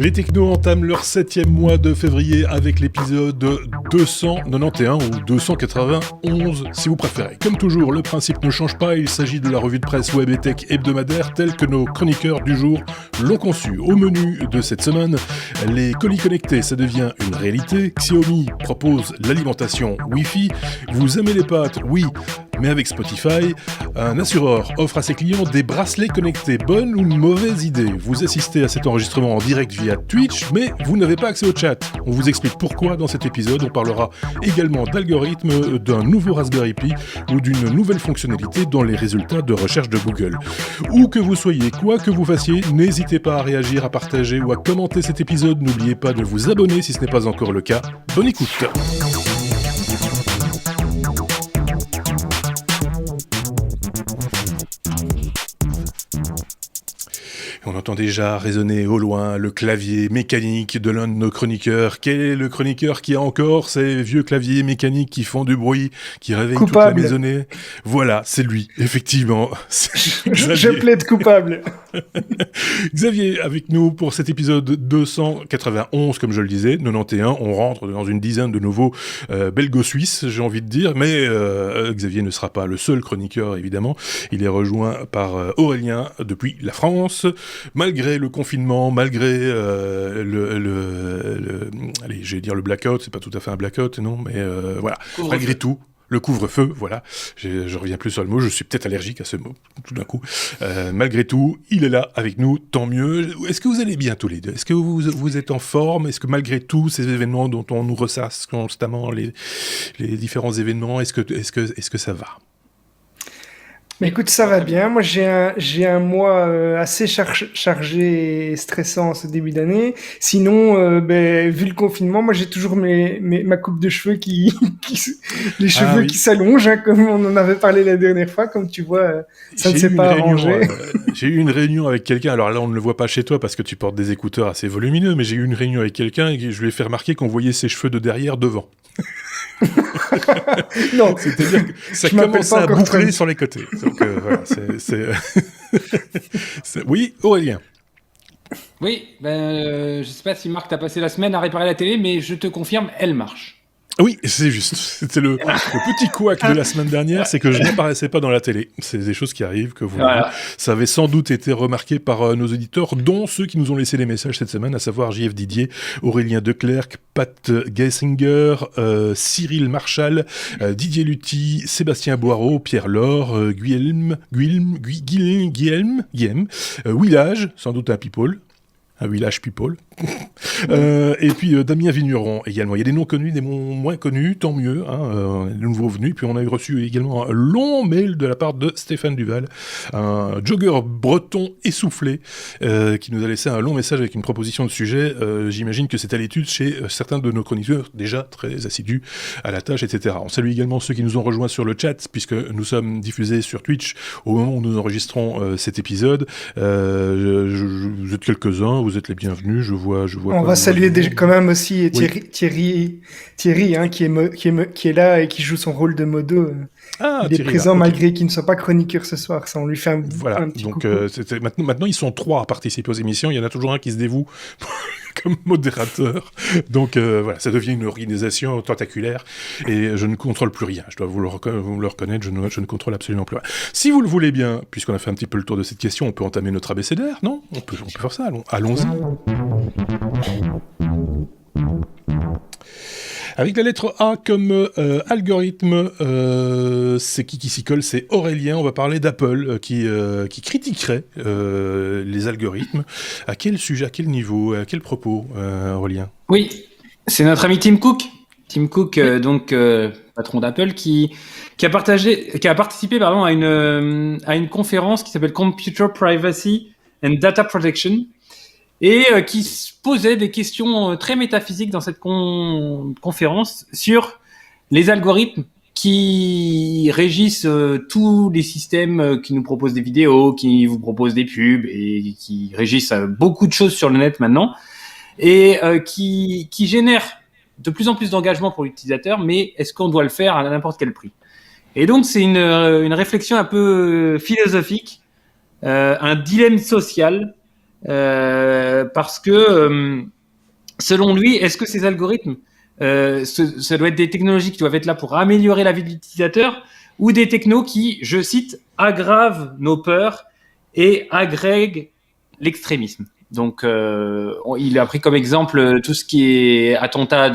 Les technos entament leur 7e mois de février avec l'épisode 291 ou 291 si vous préférez. Comme toujours, le principe ne change pas, il s'agit de la revue de presse web et tech hebdomadaire telle que nos chroniqueurs du jour l'ont conçue. Au menu de cette semaine, les colis connectés, ça devient une réalité. Xiaomi propose l'alimentation Wi-Fi. Vous aimez les pâtes? Oui, mais avec Spotify. Un assureur offre à ses clients des bracelets connectés. Bonne ou mauvaise idée? Vous assistez à cet enregistrement en direct via Twitch, mais vous n'avez pas accès au chat. On vous explique pourquoi dans cet épisode. On parlera également d'algorithmes, d'un nouveau Raspberry Pi ou d'une nouvelle fonctionnalité dans les résultats de recherche de Google. Où que vous soyez, quoi que vous fassiez, n'hésitez pas à réagir, à partager ou à commenter cet épisode. N'oubliez pas de vous abonner si ce n'est pas encore le cas. Bonne écoute! On entend déjà résonner au loin le clavier mécanique de l'un de nos chroniqueurs. Quel est le chroniqueur qui a encore ces vieux claviers mécaniques qui font du bruit, qui réveillent coupable. Toute la maisonnée? Voilà, c'est lui, effectivement. Je plaide coupable. Xavier, avec nous pour cet épisode 291, comme je le disais, 91. On rentre dans une dizaine de nouveaux belgo-suisses, j'ai envie de dire. Mais Xavier ne sera pas le seul chroniqueur, évidemment. Il est rejoint par Aurélien depuis la France. Malgré le confinement, malgré allez, je vais dire le blackout, c'est pas tout à fait un blackout, non, mais voilà. Malgré tout, le couvre-feu, voilà. Je reviens plus sur le mot, je suis peut-être allergique à ce mot, tout d'un coup. Malgré tout, il est là avec nous, tant mieux. Est-ce que vous allez bien tous les deux? Est-ce que vous êtes en forme? Est-ce que malgré tous ces événements dont on nous ressasse constamment, les différents événements, est-ce que ça va? Mais écoute, ça va bien. Moi, j'ai un mois assez chargé et stressant ce début d'année. Sinon, vu le confinement, moi, j'ai toujours ma coupe de cheveux les cheveux qui s'allongent, hein, comme on en avait parlé la dernière fois. Comme tu vois, ça ne s'est pas arrangé. J'ai eu une réunion avec quelqu'un. Alors là, on ne le voit pas chez toi parce que tu portes des écouteurs assez volumineux, mais j'ai eu une réunion avec quelqu'un et je lui ai fait remarquer qu'on voyait ses cheveux de derrière devant. Non, c'est-à-dire que ça commence à boucler sur les côtés. Donc voilà, Oui, Aurélien. Oui, je sais pas si Marc t'a passé la semaine à réparer la télé, mais je te confirme, elle marche. Oui, c'est juste. C'était le petit couac de la semaine dernière, c'est que je n'apparaissais pas dans la télé. C'est des choses qui arrivent, que ça avait sans doute été remarqué par nos auditeurs, dont ceux qui nous ont laissé les messages cette semaine, à savoir JF Didier, Aurélien Declercq, Pat Gessinger, Cyril Marchal, Didier Lutti, Sébastien Boireau, Pierre Laure, Guillaume, Willage, sans doute un people. Un village people. Et puis Damien Vigneron également. Il y a des noms connus, des noms moins connus, tant mieux. Hein, les nouveaux venus. Puis on a reçu également un long mail de la part de Stéphane Duval, un jogger breton essoufflé, qui nous a laissé un long message avec une proposition de sujet. J'imagine que c'est à l'étude chez certains de nos chroniqueurs déjà très assidus à la tâche, etc. On salue également ceux qui nous ont rejoints sur le chat, puisque nous sommes diffusés sur Twitch au moment où nous enregistrons cet épisode. Vous êtes quelques-uns, vous êtes les bienvenus. Je vois. On va saluer quand même aussi Thierry, hein, qui est là et qui joue son rôle de modo. Il est présent malgré qu'il ne soit pas chroniqueur ce soir. Ça, on lui fait un petit donc coucou. maintenant ils sont 3 à participer aux émissions. Il y en a toujours un qui se dévoue comme modérateur. Donc voilà, ça devient une organisation tentaculaire et je ne contrôle plus rien. Je dois vous le reconnaître, je ne contrôle absolument plus rien. Si vous le voulez bien, puisqu'on a fait un petit peu le tour de cette question, on peut entamer notre abécédaire, non? On peut faire ça, allons-y. Avec la lettre A comme algorithme, c'est qui s'y colle? C'est Aurélien. On va parler d'Apple qui critiquerait les algorithmes. À quel sujet, à quel niveau, à quel propos, Aurélien? Oui, c'est notre ami Tim Cook. Tim Cook, patron d'Apple, qui a participé à une conférence qui s'appelle Computer Privacy and Data Protection. Et qui se posait des questions très métaphysiques dans cette conférence sur les algorithmes qui régissent tous les systèmes qui nous proposent des vidéos, qui vous proposent des pubs et qui régissent beaucoup de choses sur le net maintenant et qui génèrent de plus en plus d'engagement pour l'utilisateur, mais est-ce qu'on doit le faire à n'importe quel prix? Et donc c'est une réflexion un peu philosophique, un dilemme social parce que selon lui, est-ce que ces algorithmes, ça doit être des technologies qui doivent être là pour améliorer la vie de l'utilisateur, ou des technos qui, je cite, aggravent nos peurs et agrèguent l'extrémisme. Donc, il a pris comme exemple tout ce qui est attentat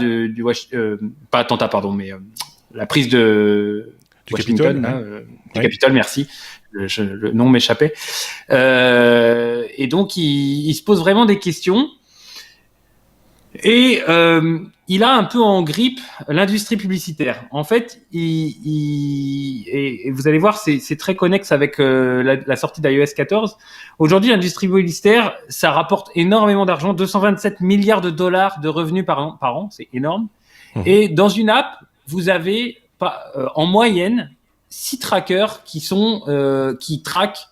pas attentat, pardon, mais la prise de Du Washington, Capitole, du ouais. Capitole, merci. Le nom m'échappait. Et donc, il se pose vraiment des questions. Et il a un peu en grippe l'industrie publicitaire. En fait, et vous allez voir, c'est très connexe avec la sortie d'iOS 14. Aujourd'hui, l'industrie publicitaire, ça rapporte énormément d'argent, 227 milliards de dollars de revenus par an, c'est énorme. Et dans une app, vous avez en moyenne 6 trackers qui traquent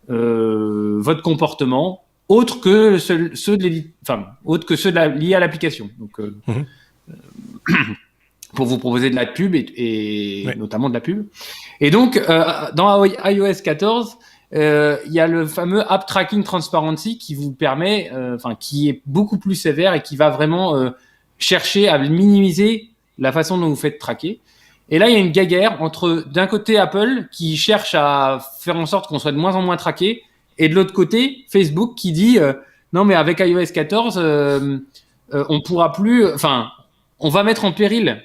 votre comportement, autres que ceux liés à l'application. Donc, pour vous proposer de la pub et Ouais. notamment de la pub. Et donc, dans iOS 14, il y a le fameux App Tracking Transparency qui vous permet, qui est beaucoup plus sévère et qui va vraiment chercher à minimiser la façon dont vous faites traquer. Et là, il y a une guéguerre entre, d'un côté, Apple qui cherche à faire en sorte qu'on soit de moins en moins traqué, et de l'autre côté, Facebook qui dit non, mais avec iOS 14, on pourra plus. On va mettre en péril.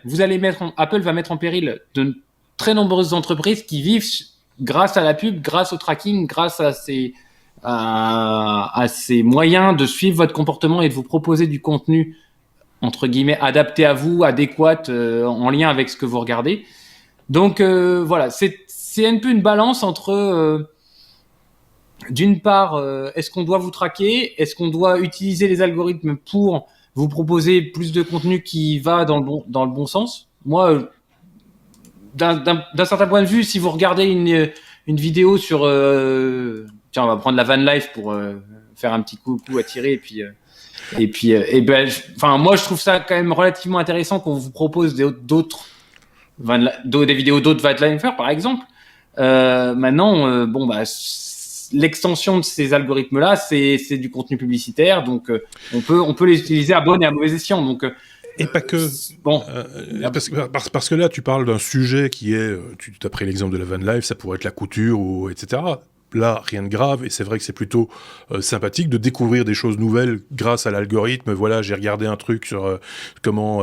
Apple va mettre en péril de très nombreuses entreprises qui vivent grâce à la pub, grâce au tracking, grâce à ces moyens de suivre votre comportement et de vous proposer du contenu entre guillemets adapté à vous, adéquat, en lien avec ce que vous regardez. Donc voilà, c'est un peu une balance entre d'une part, est-ce qu'on doit vous traquer? Est-ce qu'on doit utiliser les algorithmes pour vous proposer plus de contenu qui va dans le bon sens? Moi, d'un certain point de vue, si vous regardez une vidéo sur... tiens, on va prendre la van life pour faire un petit coup à tirer moi, je trouve ça quand même relativement intéressant qu'on vous propose des vidéos d'autres van lifers, par exemple. Maintenant, l'extension de ces algorithmes-là, c'est du contenu publicitaire, donc on peut les utiliser à bon et à mauvais escient. Donc et pas que. Parce que là, tu parles d'un sujet qui est, tu as pris l'exemple de la van life, ça pourrait être la couture etc. Là, rien de grave, et c'est vrai que c'est plutôt sympathique de découvrir des choses nouvelles grâce à l'algorithme. Voilà, j'ai regardé un truc sur comment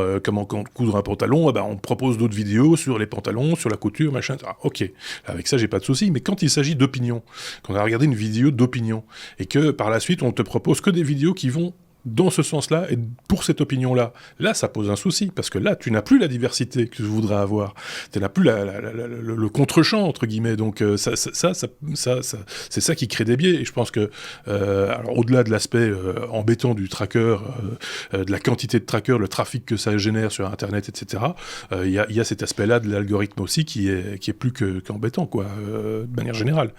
coudre un pantalon, on me propose d'autres vidéos sur les pantalons, sur la couture, machin. Ah, ok, avec ça, j'ai pas de souci. Mais quand il s'agit d'opinion, quand on a regardé une vidéo d'opinion, et que par la suite, on te propose que des vidéos qui vont dans ce sens-là, et pour cette opinion-là, là, ça pose un souci, parce que là, tu n'as plus la diversité que tu voudrais avoir. Tu n'as plus le contre-champ, entre guillemets. Donc, c'est ça qui crée des biais. Et je pense que, alors, au-delà de l'aspect embêtant du tracker, de la quantité de trackers, le trafic que ça génère sur Internet, etc., il y a cet aspect-là de l'algorithme aussi qui est plus qu'embêtant, quoi, de manière générale.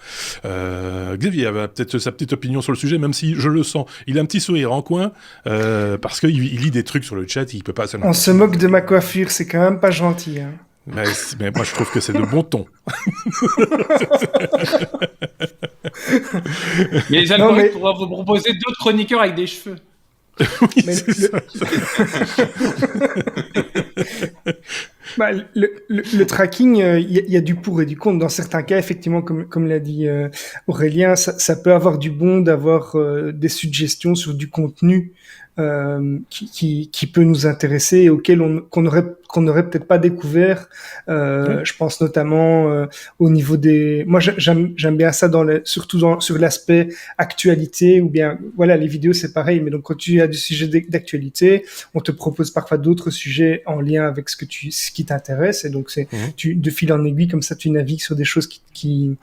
Xavier avait peut-être sa petite opinion sur le sujet, même si je le sens. Il a un petit sourire en coin, parce qu'il lit des trucs sur le chat, il peut pas... On se moque de ma coiffure, c'est quand même pas gentil. Hein. Mais moi, je trouve que c'est de bon ton. Mais les algorithmes pourraient vous proposer d'autres chroniqueurs avec des cheveux. Oui, mais le tracking, il y a du pour et du contre. Dans certains cas, effectivement, comme l'a dit Aurélien, ça peut avoir du bon d'avoir des suggestions sur du contenu qui peut nous intéresser et auquel qu'on n'aurait peut-être pas découvert. Je pense notamment au niveau des... Moi, j'aime bien ça surtout sur l'aspect actualité, ou bien, voilà, les vidéos, c'est pareil, mais donc quand tu as du sujet d'actualité, on te propose parfois d'autres sujets en lien avec ce qui t'intéresse, et donc c'est de fil en aiguille, comme ça, tu navigues sur des choses qui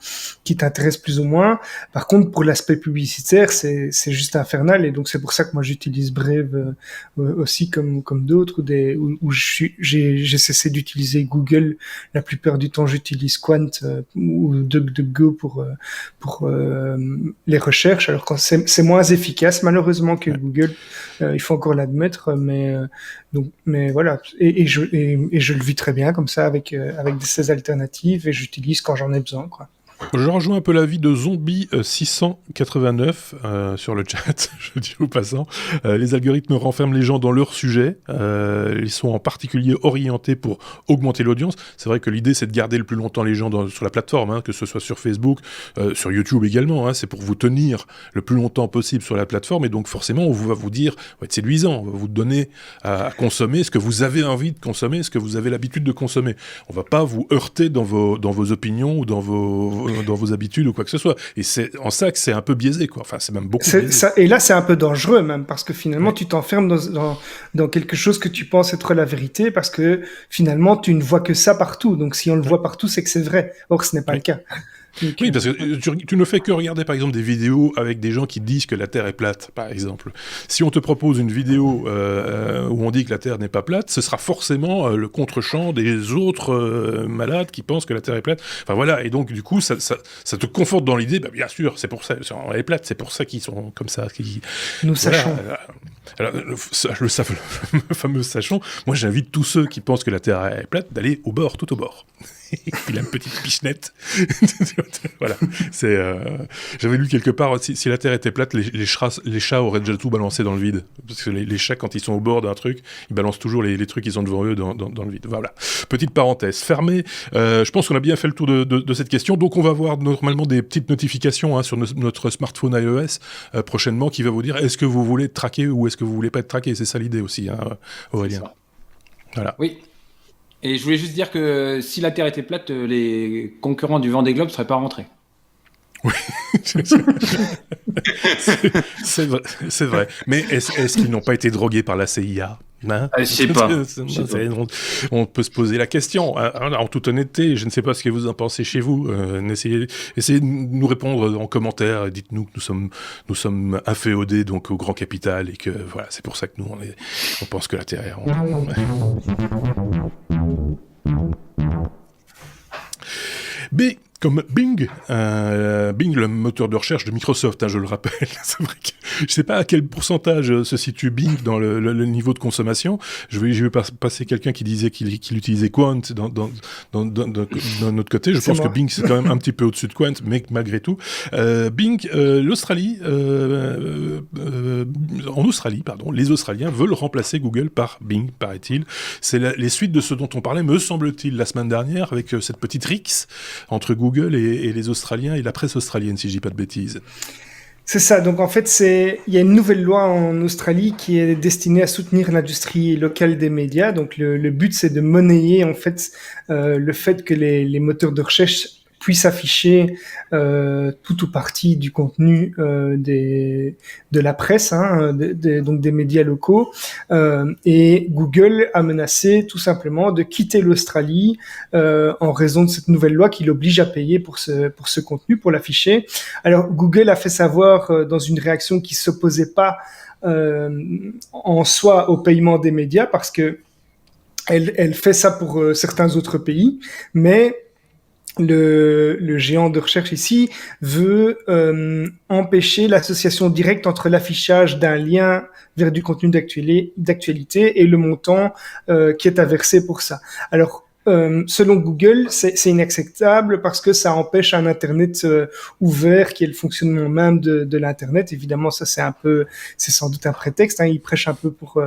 t'intéressent plus ou moins. Par contre, pour l'aspect publicitaire, c'est juste infernal, et donc c'est pour ça que moi, j'utilise Brave aussi comme d'autres, où j'ai cessé d'utiliser Google. La plupart du temps, j'utilise Quant ou DuckDuckGo pour les recherches. Alors quand c'est moins efficace malheureusement que Google, il faut encore l'admettre, mais voilà. Et je le vis très bien comme ça avec ces alternatives, et j'utilise quand j'en ai besoin, quoi. Je rejoins un peu l'avis de Zombie 689 sur le chat, je dis au passant. Les algorithmes renferment les gens dans leur sujet. Ils sont en particulier orientés pour augmenter l'audience. C'est vrai que l'idée, c'est de garder le plus longtemps les gens sur la plateforme, hein, que ce soit sur Facebook, sur YouTube également. Hein, c'est pour vous tenir le plus longtemps possible sur la plateforme. Et donc, forcément, on va vous dire, on va être séduisant, on va vous donner à consommer ce que vous avez envie de consommer, ce que vous avez l'habitude de consommer. On va pas vous heurter dans vos opinions ou dans vos habitudes ou quoi que ce soit. Et c'est en ça que c'est un peu biaisé, quoi. Enfin, c'est même beaucoup biaisé. Ça, et là, c'est un peu dangereux même, parce que finalement, tu t'enfermes dans quelque chose que tu penses être la vérité, parce que finalement, tu ne vois que ça partout. Donc, si on le voit partout, c'est que c'est vrai. Or, ce n'est pas le cas. Donc, oui, parce que tu ne fais que regarder, par exemple, des vidéos avec des gens qui disent que la Terre est plate, par exemple. Si on te propose une vidéo où on dit que la Terre n'est pas plate, ce sera forcément le contre-champ des autres malades qui pensent que la Terre est plate. Enfin voilà, et donc du coup, ça te conforte dans l'idée, bah, bien sûr, c'est pour ça, elle est plate, c'est pour ça qu'ils sont comme ça. Nous sachons. Alors, le fameux sachant, moi j'invite tous ceux qui pensent que la Terre est plate d'aller au bord, tout au bord. Il a une petite pichenette. Voilà. J'avais lu quelque part, si la Terre était plate, les chats auraient déjà tout balancé dans le vide. Parce que les chats, quand ils sont au bord d'un truc, ils balancent toujours les trucs qu'ils ont devant eux dans le vide. Voilà. Petite parenthèse fermée. Je pense qu'on a bien fait le tour de cette question. Donc, on va avoir normalement des petites notifications sur notre smartphone iOS prochainement qui va vous dire est-ce que vous voulez être traqué ou est-ce que vous voulez pas être traqué. C'est ça l'idée aussi, Aurélien. Voilà. Oui. Et je voulais juste dire que si la Terre était plate, les concurrents du Vendée Globe ne seraient pas rentrés. Oui, c'est vrai. Mais est-ce qu'ils n'ont pas été drogués par la CIA, hein? Je sais pas. On peut se poser la question. En toute honnêteté, je ne sais pas ce que vous en pensez chez vous. Essayez de nous répondre en commentaire. Dites-nous que nous sommes inféodés donc au grand capital et que voilà, c'est pour ça que nous on pense que la Terre est ronde. B comme Bing, Bing, le moteur de recherche de Microsoft, je le rappelle. C'est vrai que je ne sais pas à quel pourcentage se situe Bing dans le niveau de consommation. Je vais passer quelqu'un qui disait qu'il utilisait Quant d'un autre côté. Je pense que Bing, c'est quand même un petit peu au-dessus de Quant, mais malgré tout. Bing, l'Australie, en Australie, les Australiens veulent remplacer Google par Bing, paraît-il. C'est les suites de ce dont on parlait, me semble-t-il, la semaine dernière, avec cette petite rixe entre Google et les Australiens et la presse australienne, si je dis pas de bêtises. C'est ça. Donc en fait, il y a une nouvelle loi en Australie qui est destinée à soutenir l'industrie locale des médias. Donc le but, c'est de monnayer en fait le fait que les moteurs de recherche puissent afficher tout ou partie du contenu de la presse, donc des médias locaux. Et Google a menacé tout simplement de quitter l'Australie en raison de cette nouvelle loi qui l'oblige à payer pour ce contenu, pour l'afficher. Alors Google a fait savoir dans une réaction qui s'opposait pas en soi au paiement des médias parce que elle fait ça pour certains autres pays, mais le géant de recherche ici veut empêcher l'association directe entre l'affichage d'un lien vers du contenu d'actualité et le montant qui est à verser pour ça. Alors, selon Google, c'est inacceptable parce que ça empêche un Internet ouvert qui est le fonctionnement même de l'Internet. Évidemment, ça c'est sans doute un prétexte. Ils prêchent un peu pour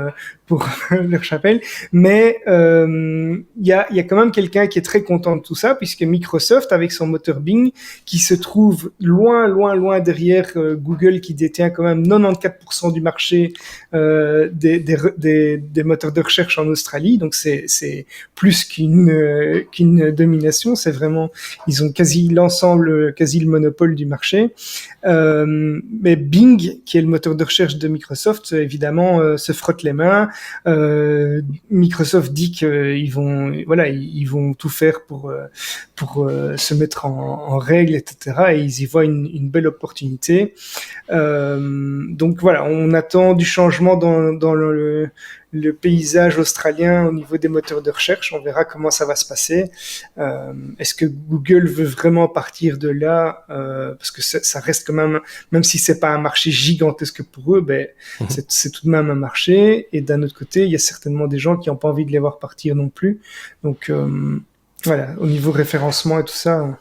leur chapelle, mais il y a quand même quelqu'un qui est très content de tout ça puisque Microsoft, avec son moteur Bing, qui se trouve loin derrière Google, qui détient quand même 94% du marché des moteurs de recherche en Australie. Donc c'est plus qu'une domination, c'est vraiment, ils ont quasi le monopole du marché. Mais Bing, qui est le moteur de recherche de Microsoft, évidemment, se frotte les mains. Microsoft dit qu'ils vont tout faire pour se mettre en règle, etc. Et ils y voient une belle opportunité. Donc voilà, on attend du changement dans le paysage australien au niveau des moteurs de recherche. On verra comment ça va se passer. Est-ce que Google veut vraiment partir de là parce que ça reste quand même si c'est pas un marché gigantesque pour eux, c'est tout de même un marché. Et d'un autre côté, il y a certainement des gens qui n'ont pas envie de les voir partir non plus. Donc voilà, au niveau référencement et tout ça.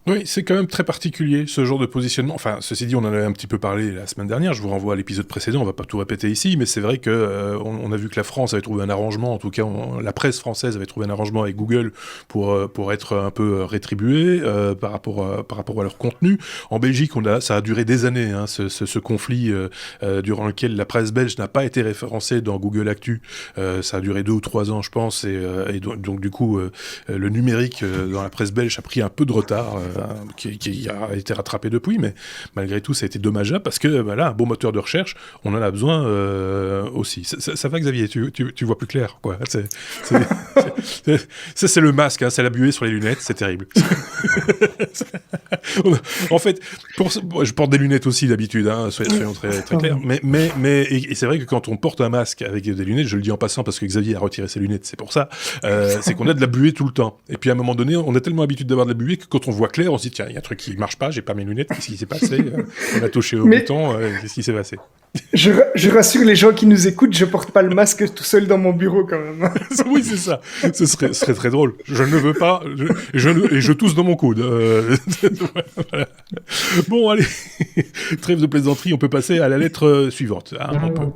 Oui, c'est quand même très particulier, ce genre de positionnement. Enfin, ceci dit, on en avait un petit peu parlé la semaine dernière, je vous renvoie à l'épisode précédent, on va pas tout répéter ici, mais c'est vrai que on a vu que la France avait trouvé un arrangement, en tout cas, la presse française avait trouvé un arrangement avec Google pour être un peu rétribué par rapport à leur contenu. En Belgique, ça a duré des années, hein, ce conflit durant lequel la presse belge n'a pas été référencée dans Google Actu. Ça a duré 2 ou 3 ans, je pense, et donc du coup, le numérique dans la presse belge a pris un peu de retard, qui a été rattrapé depuis, mais malgré tout, ça a été dommageable parce que un bon moteur de recherche, on en a besoin aussi. Ça va, Xavier, tu vois plus clair, quoi. Ça, c'est le masque, hein, c'est la buée sur les lunettes, c'est terrible. En fait, je porte des lunettes aussi d'habitude, hein, soyons très, très clairs, mais c'est vrai que quand on porte un masque avec des lunettes, je le dis en passant parce que Xavier a retiré ses lunettes, c'est pour ça, c'est qu'on a de la buée tout le temps. Et puis à un moment donné, on a tellement l'habitude d'avoir de la buée que quand on voit clair, on se dit tiens, il y a un truc qui marche pas, j'ai pas mes lunettes, qu'est-ce qui s'est passé? On a touché au bouton, qu'est-ce qui s'est passé? Je rassure les gens qui nous écoutent, je porte pas le masque tout seul dans mon bureau quand même. Oui, c'est ça. Ce serait très drôle. Je ne veux pas, et je tousse dans mon coude. Voilà. Bon, allez, trêve de plaisanterie, on peut passer à la lettre suivante. Hein, on peut.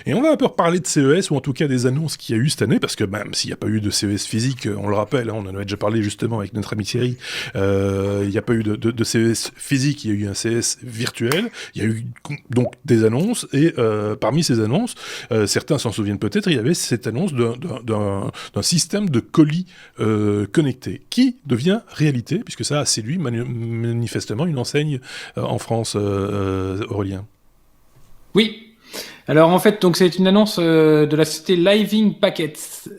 Et on va un peu reparler de CES, ou en tout cas des annonces qu'il y a eu cette année, parce que même s'il n'y a pas eu de CES physique, on le rappelle, hein, on en avait déjà parlé justement avec notre ami Thierry, il n'y a pas eu de CES physique, il y a eu un CES virtuel, il y a eu donc des annonces, et parmi ces annonces, certains s'en souviennent peut-être, il y avait cette annonce d'un système de colis connecté, qui devient réalité, puisque ça a séduit manifestement une enseigne en France, Aurélien. Oui. Alors en fait, donc c'est une annonce de la société Living Packets,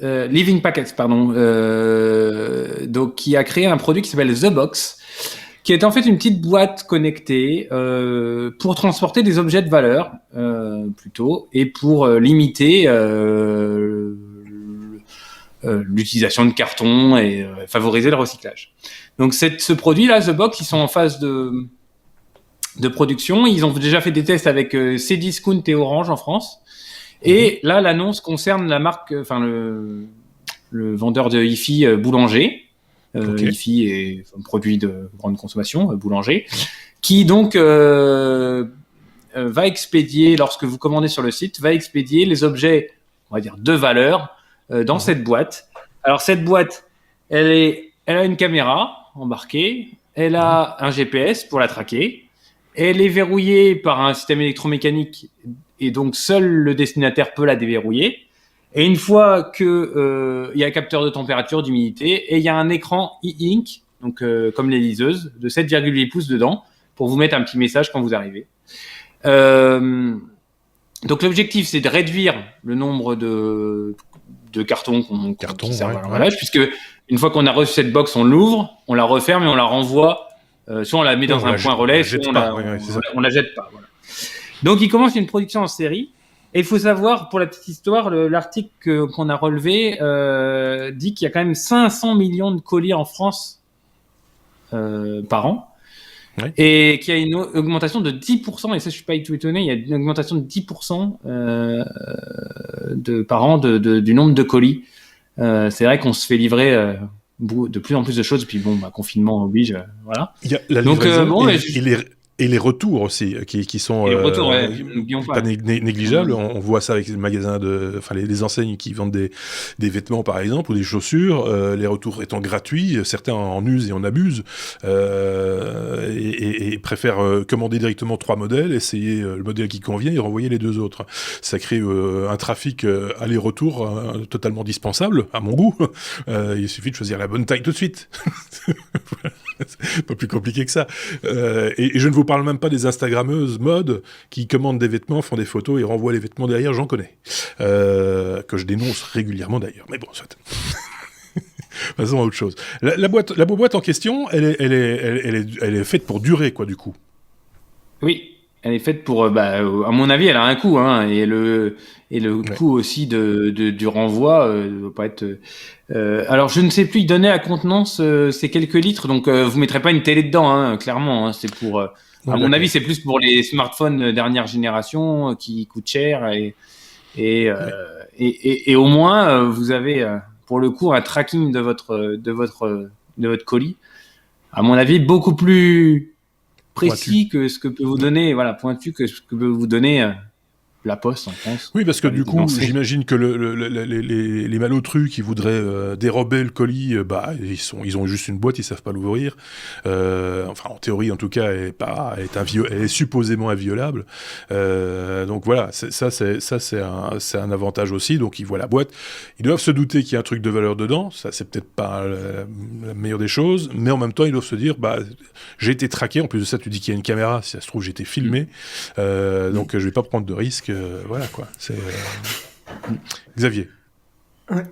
donc qui a créé un produit qui s'appelle The Box, qui est en fait une petite boîte connectée pour transporter des objets de valeur plutôt, et pour limiter l'utilisation de carton et favoriser le recyclage. Donc ce produit-là, The Box, ils sont en phase de production. Ils ont déjà fait des tests avec Cdiscount et Orange en France. Et là, l'annonce concerne la marque, le vendeur de hi-fi Boulanger. Okay. Hi-fi est un produit de grande consommation, Boulanger, qui donc va expédier, lorsque vous commandez sur le site, va expédier les objets, on va dire, de valeur dans cette boîte. Alors cette boîte, elle a une caméra embarquée, elle a un GPS pour la traquer. Elle est verrouillée par un système électromécanique et donc seul le destinataire peut la déverrouiller. Et une fois que y a un capteur de température, d'humidité, et il y a un écran e-ink, donc comme les liseuses, de 7,8 pouces dedans, pour vous mettre un petit message quand vous arrivez. Donc l'objectif, c'est de réduire le nombre de cartons qui servent à l'emballage, puisque une fois qu'on a reçu cette box, on l'ouvre, on la referme et on la renvoie. Soit on la met dans un point relais, soit on la jette pas. Voilà. Donc, il commence une production en série. Et il faut savoir, pour la petite histoire, l'article qu'on a relevé dit qu'il y a quand même 500 millions de colis en France par an. Oui. Et qu'il y a une augmentation de 10%, et ça je suis pas du tout étonné, il y a une augmentation de 10% par an du nombre de colis. C'est vrai qu'on se fait livrer de plus en plus de choses, puis bon, confinement oblige, voilà. Il y a la livraison et les retours aussi, qui sont pas négligeables. On voit ça avec les magasins les enseignes qui vendent des vêtements, par exemple, ou des chaussures, les retours étant gratuits, certains en usent et en abusent, et préfèrent commander directement 3 modèles, essayer le modèle qui convient et renvoyer les 2 autres. Ça crée un trafic aller-retour totalement dispensable, à mon goût. Il suffit de choisir la bonne taille tout de suite. C'est pas plus compliqué que ça. Et je ne vous parle même pas des Instagrammeuses mode qui commandent des vêtements, font des photos et renvoient les vêtements derrière, j'en connais. Que je dénonce régulièrement d'ailleurs. Mais bon, soit. Passons à autre chose. La boîte en question, elle est faite pour durer, quoi, du coup. Oui, elle est faite pour, à mon avis, elle a un coût, hein, et le coût aussi du renvoi ne doit pas être. Alors, je ne sais plus, il donnait à contenance c'est quelques litres, donc vous mettrez pas une télé dedans, hein, clairement. Hein, c'est pour, à mon avis, c'est plus pour les smartphones dernière génération qui coûtent cher et au moins vous avez pour le coup un tracking de votre colis, à mon avis, beaucoup plus précis que ce que peut vous donner, pointu que ce que peut vous donner la Poste en France. Oui, parce que du coup, j'imagine que les malotrus qui voudraient dérober le colis, ils ont juste une boîte, ils savent pas l'ouvrir. En théorie, en tout cas, elle est supposément inviolable. Donc voilà, c'est un avantage aussi. Donc ils voient la boîte, ils doivent se douter qu'il y a un truc de valeur dedans. Ça, c'est peut-être pas la meilleure des choses, mais en même temps, ils doivent se dire, j'ai été traqué. En plus de ça, tu dis qu'il y a une caméra. Si ça se trouve, j'ai été filmé. Donc je vais pas prendre de risque. Voilà quoi, c'est Xavier. Ouais.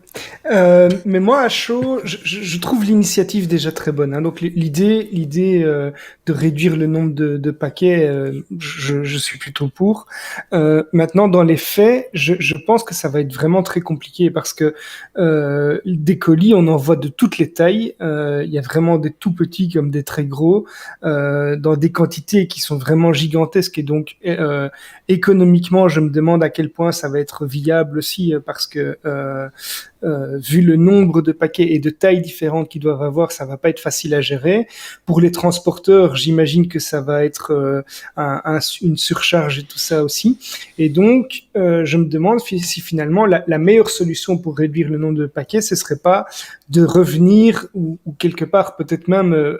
Mais moi, à chaud, je trouve l'initiative déjà très bonne. Hein. Donc l'idée de réduire le nombre de paquets, je suis plutôt pour. Maintenant, dans les faits, je pense que ça va être vraiment très compliqué parce que des colis, on en voit de toutes les tailles. Il y a vraiment des tout petits comme des très gros, dans des quantités qui sont vraiment gigantesques. Et donc, économiquement, je me demande à quel point ça va être viable aussi parce que vu le nombre de paquets et de tailles différentes qu'ils doivent avoir, ça va pas être facile à gérer. Pour les transporteurs, j'imagine que ça va être une surcharge et tout ça aussi. Et donc, je me demande si finalement la meilleure solution pour réduire le nombre de paquets, ce serait pas de revenir ou quelque part peut-être même,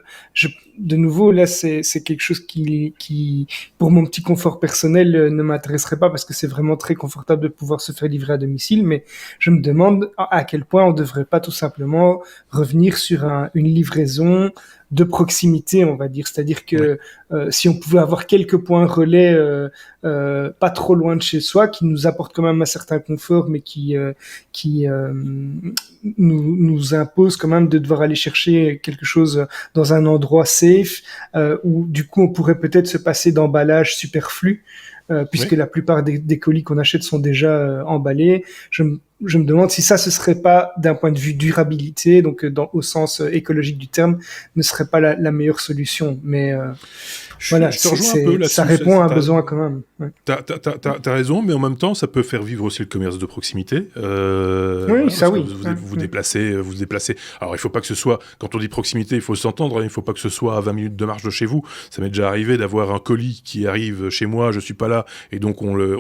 de nouveau là, c'est quelque chose qui pour mon petit confort personnel ne m'intéresserait pas parce que c'est vraiment très confortable de pouvoir se faire livrer à domicile, mais je me demande à quel point on devrait pas tout simplement revenir sur une livraison de proximité, on va dire. C'est-à-dire que si on pouvait avoir quelques points relais pas trop loin de chez soi, qui nous apportent quand même un certain confort, mais qui nous impose quand même de devoir aller chercher quelque chose dans un endroit safe, où du coup on pourrait peut-être se passer d'emballage superflu. Puisque la plupart des colis qu'on achète sont déjà emballés. Je me demande si ça, ce serait pas, d'un point de vue durabilité, donc au sens écologique du terme, ne serait pas la meilleure solution. Mais voilà, je te rejoins un peu là-dessus. Ça répond à un besoin quand même. Ouais. T'as raison, mais en même temps, ça peut faire vivre aussi le commerce de proximité. Oui, ça oui. Vous déplacez. Alors, il faut pas que ce soit, quand on dit proximité, il faut s'entendre, il faut pas que ce soit à 20 minutes de marche de chez vous. Ça m'est déjà arrivé d'avoir un colis qui arrive chez moi, je suis pas là, et donc on le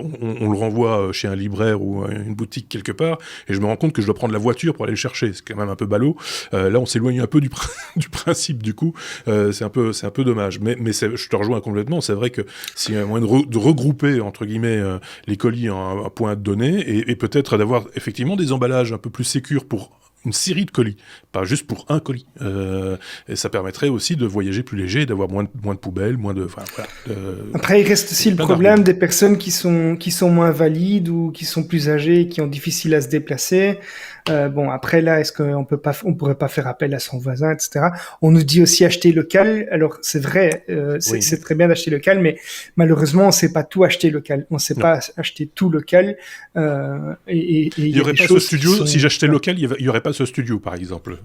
renvoie chez un libraire ou une boutique quelque part, et je me rends compte que je dois prendre la voiture pour aller le chercher. C'est quand même un peu ballot. Là, on s'éloigne un peu du principe, du coup. C'est un peu dommage. Mais je te rejoins complètement. C'est vrai que s'il y a un moyen de regrouper, entre guillemets, les colis en un point de données, et peut-être d'avoir effectivement des emballages un peu plus sécurs pour une série de colis, pas juste pour un colis. Et ça permettrait aussi de voyager plus léger, d'avoir moins de poubelles, moins de... Après, il reste aussi le problème des personnes qui sont moins valides ou qui sont plus âgées, qui ont difficile à se déplacer. Après là, est-ce qu'on pourrait pas faire appel à son voisin, etc. On nous dit aussi acheter local. Alors c'est vrai, c'est très bien d'acheter local, mais malheureusement on sait pas tout acheter local. On sait pas acheter tout local. Il y aurait pas ce studio. Si j'achetais local, il y aurait pas ce studio, par exemple.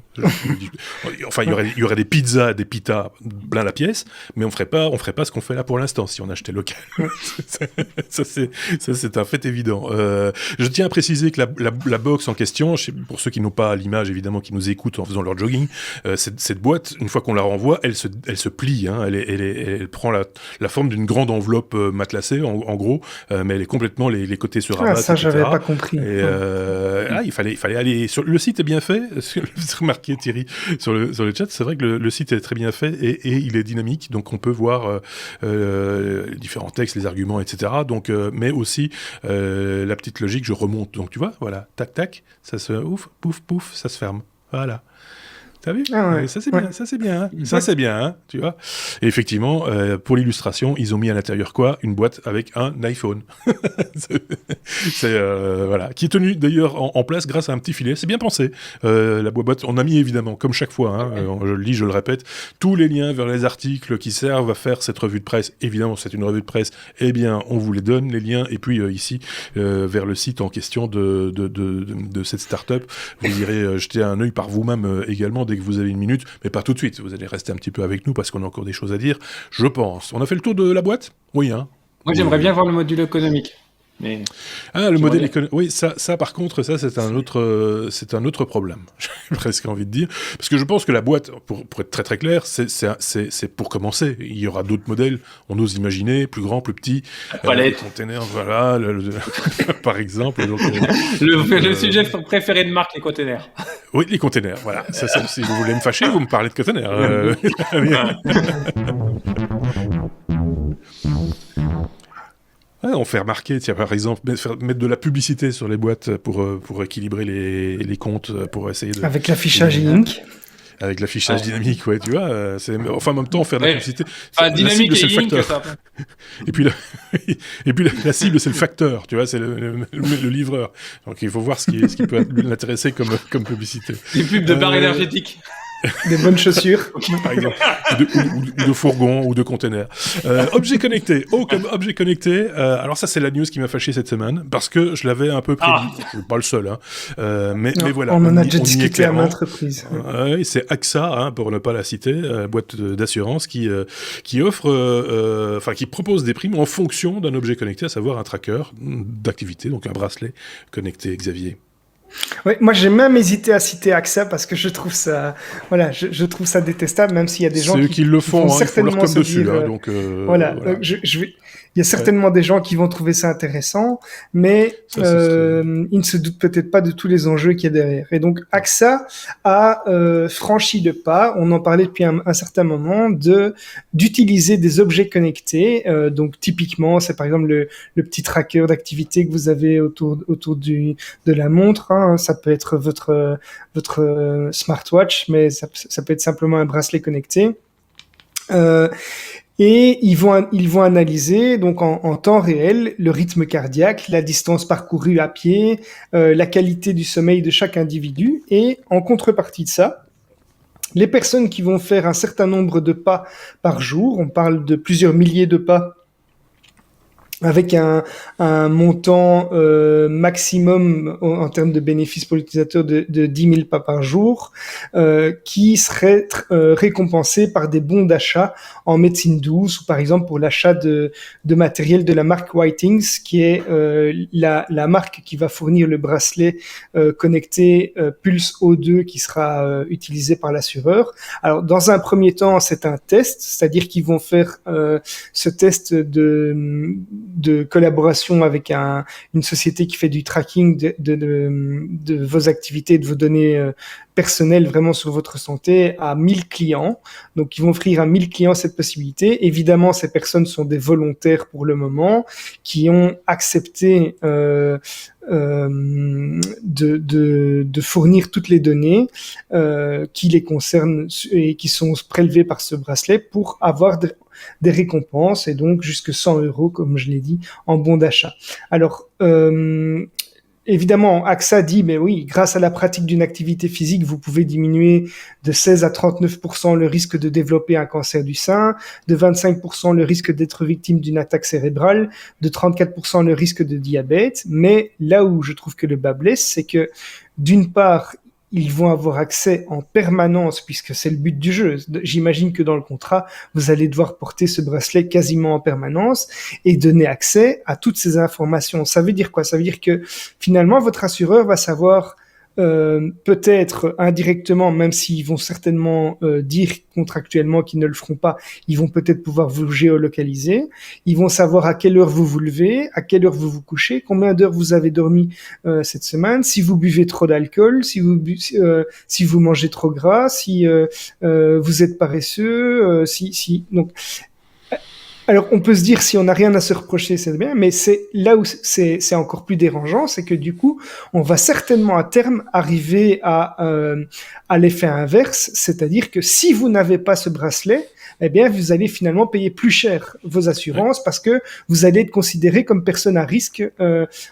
Enfin, il y aurait des pizzas, des pitas plein la pièce, mais on ferait pas ce qu'on fait là pour l'instant si on achetait local. ça c'est un fait évident. Je tiens à préciser que la box en question, pour ceux qui n'ont pas l'image, évidemment, qui nous écoutent en faisant leur jogging, cette boîte, une fois qu'on la renvoie, elle se plie. Hein, elle prend la forme d'une grande enveloppe matelassée, en gros, mais elle est complètement, les côtés se rabattent. Ça, j'avais pas compris. Et, il fallait aller sur le site est bien fait. Remarquez Thierry sur le chat, c'est vrai que le site est très bien fait et il est dynamique, donc on peut voir les différents textes, les arguments, etc. Donc, mais aussi la petite logique, je remonte. Donc tu vois, voilà, tac tac, ça se ouf, pouf pouf, ça se ferme. Voilà. T'as vu ? Ça c'est bien, ça c'est bien, hein. Ça c'est bien, hein, tu vois. Et effectivement, pour l'illustration, ils ont mis à l'intérieur quoi ? Une boîte avec un iPhone. Voilà, qui est tenu d'ailleurs en place grâce à un petit filet. C'est bien pensé. La boîte, on a mis évidemment, comme chaque fois, hein, je le dis, je le répète, tous les liens vers les articles qui servent à faire cette revue de presse. Évidemment, c'est une revue de presse. Eh bien, on vous les donne les liens. Et puis ici, vers le site en question de cette start-up, vous irez jeter un œil par vous-même également. Que vous avez une minute, mais pas tout de suite. Vous allez rester un petit peu avec nous parce qu'on a encore des choses à dire, je pense. On a fait le tour de la boîte ? Oui, hein ? Moi, j'aimerais bien voir le module économique. Mais Le modèle économique. Oui, ça par contre, ça c'est un autre problème. J'ai presque envie de dire, parce que je pense que la boîte, pour être très très clair, c'est pour commencer. Il y aura d'autres modèles. On ose imaginer plus grand, plus petit, les containers, voilà, par exemple. Donc, le sujet préféré de Marc, les containers. Oui, les containers. Voilà. Ça, si vous voulez me fâcher, vous me parlez de containers. On fait remarquer, tiens, par exemple, mettre de la publicité sur les boîtes pour équilibrer les comptes, pour essayer de... Avec l'affichage Inc. Avec l'affichage dynamique, ouais, tu vois. Enfin, en même temps, faire de la publicité... dynamique et c'est le Inc, facteur. Et puis la cible, c'est le facteur, tu vois, c'est le livreur. Donc il faut voir ce qui peut l'intéresser comme publicité. Des pubs de barres énergétiques. Des bonnes chaussures. Par exemple. Ou de fourgons ou de containers. Objet connecté. Comme objet connecté. Alors ça, c'est la news qui m'a fâché cette semaine parce que je l'avais un peu prédit. Je suis pas le seul. Mais voilà. On en a déjà discuté à maintes reprises. C'est AXA, pour ne pas la citer, boîte d'assurance qui offre, qui propose des primes en fonction d'un objet connecté, à savoir un tracker d'activité, donc un bracelet connecté, Xavier. Oui, moi j'ai même hésité à citer AXA parce que je trouve ça, je trouve ça détestable, même s'il y a des gens qui le font, certainement ils font leur com dessus, dire, donc voilà. Il y a certainement des gens qui vont trouver ça intéressant, mais ils ne se doutent peut-être pas de tous les enjeux qu'il y a derrière. Et donc AXA a franchi le pas, on en parlait depuis un certain moment, d'utiliser des objets connectés. Donc typiquement, c'est par exemple le petit tracker d'activité que vous avez autour de la montre. Ça peut être votre smartwatch, mais ça peut être simplement un bracelet connecté. Et ils vont analyser donc en temps réel le rythme cardiaque, la distance parcourue à pied, la qualité du sommeil de chaque individu, et en contrepartie de ça, les personnes qui vont faire un certain nombre de pas par jour, on parle de plusieurs milliers de pas, avec un montant maximum en termes de bénéfices pour l'utilisateur de 10 000 pas par jour, qui serait récompensé par des bons d'achat en médecine douce, ou par exemple pour l'achat de matériel de la marque Whitings, qui est la marque qui va fournir le bracelet connecté Pulse O2 qui sera utilisé par l'assureur. Alors dans un premier temps, c'est un test, c'est-à-dire qu'ils vont faire ce test de collaboration avec une société qui fait du tracking de vos activités, de vos données personnelles vraiment sur votre santé à 1000 clients. Donc, ils vont offrir à 1000 clients cette possibilité. Évidemment, ces personnes sont des volontaires pour le moment qui ont accepté de fournir toutes les données qui les concernent et qui sont prélevées par ce bracelet pour avoir des récompenses, et donc jusque 100 €, comme je l'ai dit, en bon d'achat. Alors, évidemment, AXA dit, mais oui, grâce à la pratique d'une activité physique, vous pouvez diminuer de 16 à 39% le risque de développer un cancer du sein, de 25% le risque d'être victime d'une attaque cérébrale, de 34% le risque de diabète. Mais là où je trouve que le bas blesse, c'est que d'une part, ils vont avoir accès en permanence, puisque c'est le but du jeu. J'imagine que dans le contrat, vous allez devoir porter ce bracelet quasiment en permanence et donner accès à toutes ces informations. Ça veut dire quoi? Ça veut dire que finalement, votre assureur va savoir peut-être indirectement, même s'ils vont certainement dire contractuellement qu'ils ne le feront pas, ils vont peut-être pouvoir vous géolocaliser, ils vont savoir à quelle heure vous vous levez, à quelle heure vous vous couchez, combien d'heures vous avez dormi cette semaine, si vous buvez trop d'alcool, si vous mangez trop gras, si vous êtes paresseux, donc. Alors, on peut se dire, si on n'a rien à se reprocher, c'est bien, mais c'est là où c'est encore plus dérangeant, c'est que du coup, on va certainement à terme arriver à l'effet inverse, c'est-à-dire que si vous n'avez pas ce bracelet, eh bien, vous allez finalement payer plus cher vos assurances parce que vous allez être considéré comme personne à risque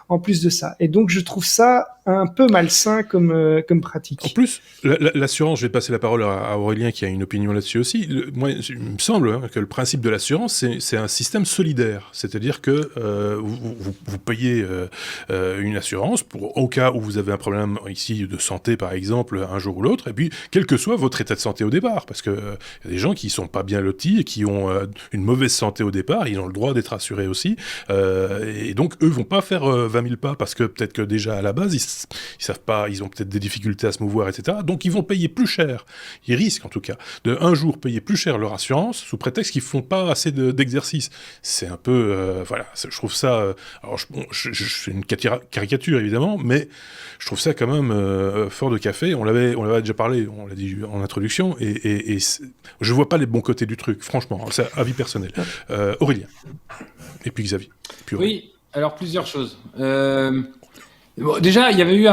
en plus de ça. Et donc, je trouve ça un peu malsain comme pratique. En plus, l'assurance, je vais passer la parole à Aurélien qui a une opinion là-dessus aussi. Moi, il me semble que le principe de l'assurance, c'est un système solidaire. C'est-à-dire que vous payez une assurance au cas où vous avez un problème ici de santé, par exemple, un jour ou l'autre, et puis quel que soit votre état de santé au départ, parce que y a des gens qui sont pas bien lotis et qui ont une mauvaise santé au départ, ils ont le droit d'être assurés aussi, et donc eux vont pas faire 20 000 pas parce que peut-être que déjà à la base ils savent pas, ils ont peut-être des difficultés à se mouvoir, etc. Donc ils vont payer plus cher, ils risquent en tout cas de un jour payer plus cher leur assurance sous prétexte qu'ils font pas assez d'exercice. C'est un peu voilà, je trouve ça alors je fais une caricature évidemment, mais je trouve ça quand même fort de café. On l'avait déjà parlé, on l'a dit en introduction, et je vois pas les bons côtés du truc, franchement, c'est avis personnel. Aurélien. Et puis Xavier. Puis oui, alors plusieurs choses. Bon, déjà, il y avait eu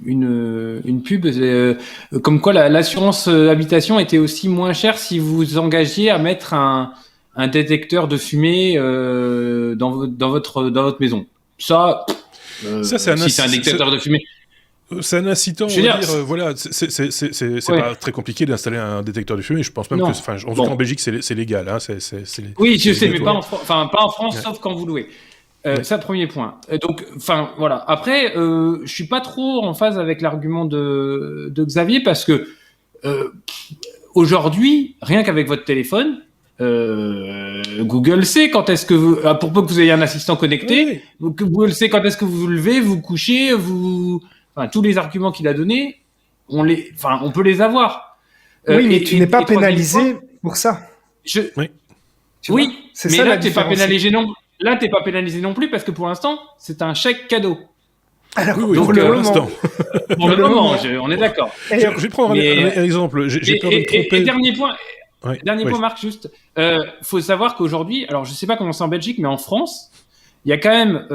une pub comme quoi l'assurance habitation était aussi moins chère si vous vous engagiez à mettre un détecteur de fumée dans votre maison. Ça c'est un détecteur de fumée. C'est un incitant, on va dire, voilà, c'est pas très compliqué d'installer un détecteur de fumée. Je pense même que, en Belgique, c'est légal. Hein, oui, je sais, mais pas en France, sauf quand vous louez. Ça, premier point. Donc, voilà. Après, je suis pas trop en phase avec l'argument de Xavier parce que aujourd'hui, rien qu'avec votre téléphone, Google sait quand est-ce que pour peu que vous ayez un assistant connecté, Google sait quand est-ce que vous vous levez, vous couchez, tous les arguments qu'il a donnés, on peut les avoir. Oui, mais tu n'es pas pénalisé pour ça. Oui, mais là, t'es pas pénalisé non. Là, t'es pas pénalisé non plus parce que pour l'instant, c'est un chèque cadeau. Alors, donc, pour l'instant. Pour le moment, on est d'accord. Je vais prendre un exemple. J'ai peur de me tromper. Et dernier point. Dernier point, Marc, juste. Faut savoir qu'aujourd'hui, alors je sais pas comment c'est en Belgique, mais en France, il y a quand même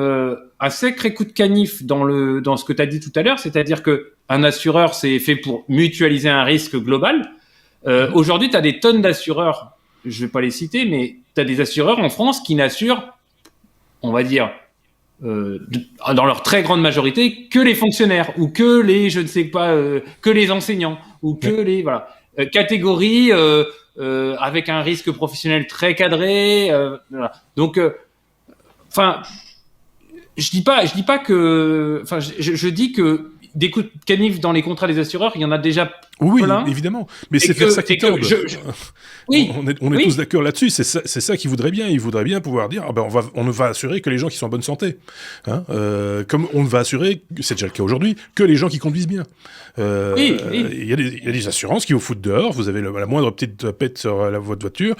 un sacré coup de canif dans ce que tu as dit tout à l'heure, c'est-à-dire que un assureur, c'est fait pour mutualiser un risque global. Aujourd'hui, tu as des tonnes d'assureurs, je vais pas les citer, mais tu as des assureurs en France qui n'assurent, on va dire, dans leur très grande majorité, que les fonctionnaires ou que les, je ne sais pas, que les enseignants ou que les catégories avec un risque professionnel très cadré. Voilà. Donc je dis pas que, je dis que des coups de canif dans les contrats des assureurs, il y en a déjà plein. Oui, évidemment. Mais c'est faire ça qui tombe. Oui. On est tous d'accord là-dessus. C'est ça qu'ils voudraient bien. Ils voudraient bien pouvoir dire, on ne va assurer que les gens qui sont en bonne santé. Hein, comme on ne va assurer, c'est déjà le cas aujourd'hui, que les gens qui conduisent bien. Il y a des assurances qui vous foutent dehors. Vous avez la moindre petite pète sur votre voiture,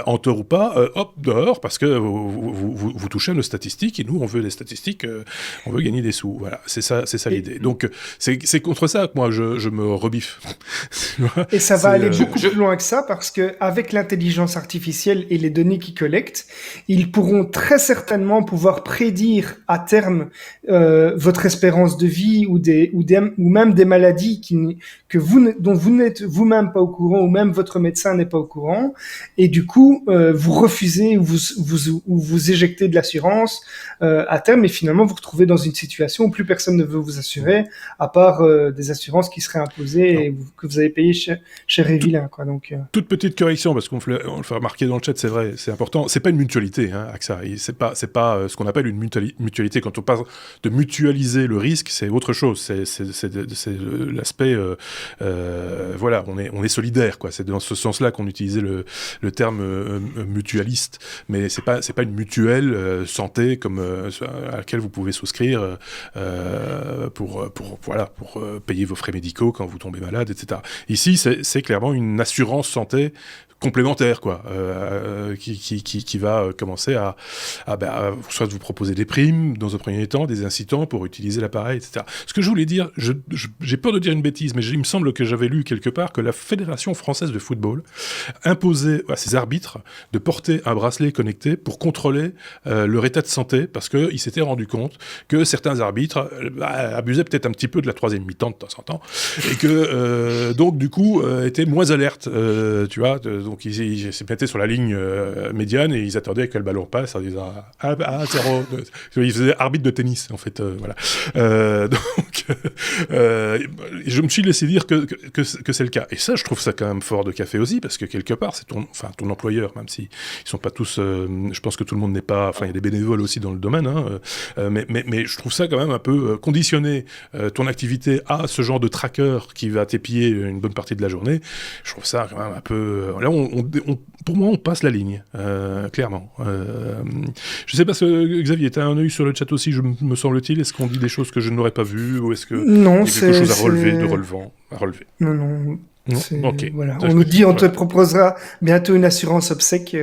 en tort ou pas, hop, dehors, parce que vous touchez à nos statistiques, et nous, on veut des statistiques, on veut gagner des sous. Voilà, c'est ça l'idée. Donc, c'est contre ça que moi, je me rebiffe. Et ça va aller beaucoup plus loin que ça, parce que avec l'intelligence artificielle et les données qu'ils collectent, ils pourront très certainement pouvoir prédire à terme votre espérance de vie ou même des maladies dont vous n'êtes vous-même pas au courant, ou même votre médecin n'est pas au courant, et du coup vous refusez ou vous éjectez de l'assurance à terme, et finalement vous retrouvez dans une situation où plus personne ne veut vous assurer, à part des assurances qui seraient imposées et que vous avez payé cher et vilain, quoi. Donc toute petite correction, parce qu'on le fait remarquer dans le chat, c'est vrai, c'est important, c'est pas une mutualité, hein, AXA, c'est pas ce qu'on appelle une mutualité. Quand on parle de mutualiser le risque, c'est autre chose, c'est l'aspect voilà, on est solidaire, quoi. C'est dans ce sens-là qu'on utilisait le terme mutualiste, mais c'est pas une mutuelle santé comme à laquelle vous pouvez souscrire pour payer vos frais médicaux quand vous tombez malade, etc. Ici, c'est clairement une assurance santé complémentaire, quoi, qui va commencer à soit vous proposer des primes dans un premier temps, des incitants pour utiliser l'appareil, etc. Ce que je voulais dire, j'ai peur de dire une bêtise, mais il me semble que j'avais lu quelque part que la Fédération française de football imposait à ses arbitres de porter un bracelet connecté pour contrôler leur état de santé, parce qu'ils s'étaient rendu compte que certains arbitres abusaient peut-être un petit peu de la troisième mi-temps de temps en temps, et que donc du coup étaient moins alertes, tu vois. donc ils se mettaient sur la ligne médiane et ils attendaient que le ballon passe en disant zéro. Ils faisaient arbitre de tennis en fait, voilà. Donc je me suis laissé dire que c'est le cas. Et ça, je trouve ça quand même fort de café aussi, parce que quelque part, c'est ton employeur, même si ils sont pas tous. Je pense que tout le monde n'est pas. Enfin, il y a des bénévoles aussi dans le domaine, hein, mais je trouve ça quand même un peu conditionner ton activité à ce genre de tracker qui va t'épier une bonne partie de la journée. Je trouve ça quand même un peu. Là, pour moi, on passe la ligne, clairement. Je sais pas, Xavier, t'as un œil sur le chat aussi, me semble-t-il. Est-ce qu'on dit des choses que je n'aurais pas vues, ou est-ce que non, il y a quelque chose à relever, à relever? Non. Non, ok. Voilà. On nous dit, on te proposera bientôt une assurance obsèque.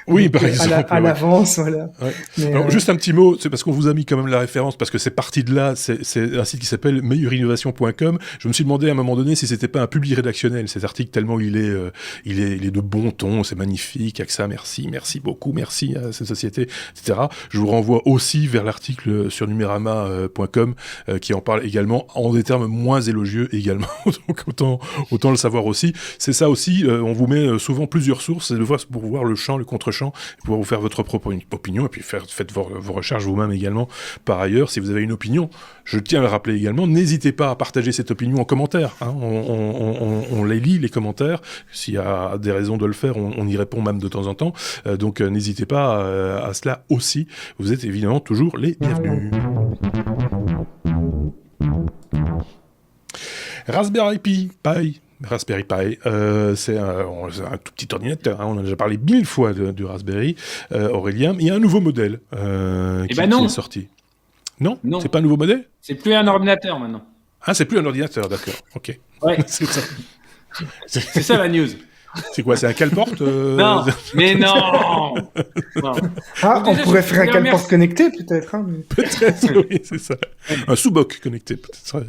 Oui, par exemple. À l'avance, voilà. Ouais. Mais, alors, juste un petit mot, c'est parce qu'on vous a mis quand même la référence, parce que c'est parti de là, c'est un site qui s'appelle meilleurinnovation.com. Je me suis demandé à un moment donné si c'était pas un public rédactionnel, cet article, tellement il est de bon ton, c'est magnifique, AXA, merci beaucoup, merci à cette société, etc. Je vous renvoie aussi vers l'article sur numerama.com qui en parle également, en des termes moins élogieux également. Donc autant le savoir aussi. C'est ça aussi, on vous met souvent plusieurs sources pour voir le champ, le contre-champ, pouvoir vous faire votre propre opinion, et puis faites vos recherches vous-même également. Par ailleurs, si vous avez une opinion, je tiens à le rappeler également, n'hésitez pas à partager cette opinion en commentaire. Hein. On les lit, les commentaires. S'il y a des raisons de le faire, on y répond même de temps en temps. Donc n'hésitez pas à cela aussi. Vous êtes évidemment toujours les bienvenus. Raspberry Pi, c'est un tout petit ordinateur, hein, on en a déjà parlé 1000 fois du Raspberry, Aurélien, mais il y a un nouveau modèle qui est sorti. Non, c'est pas un nouveau modèle ? C'est plus un ordinateur maintenant. Ah, c'est plus un ordinateur, d'accord, ok. Ouais. C'est ça. C'est ça la news. C'est quoi, c'est un cale-porte Non, mais non. Ah, on pourrait faire un cale-porte connecté, peut-être. Hein, mais... Peut-être, oui, c'est ça. Un sous-boc connecté, peut-être.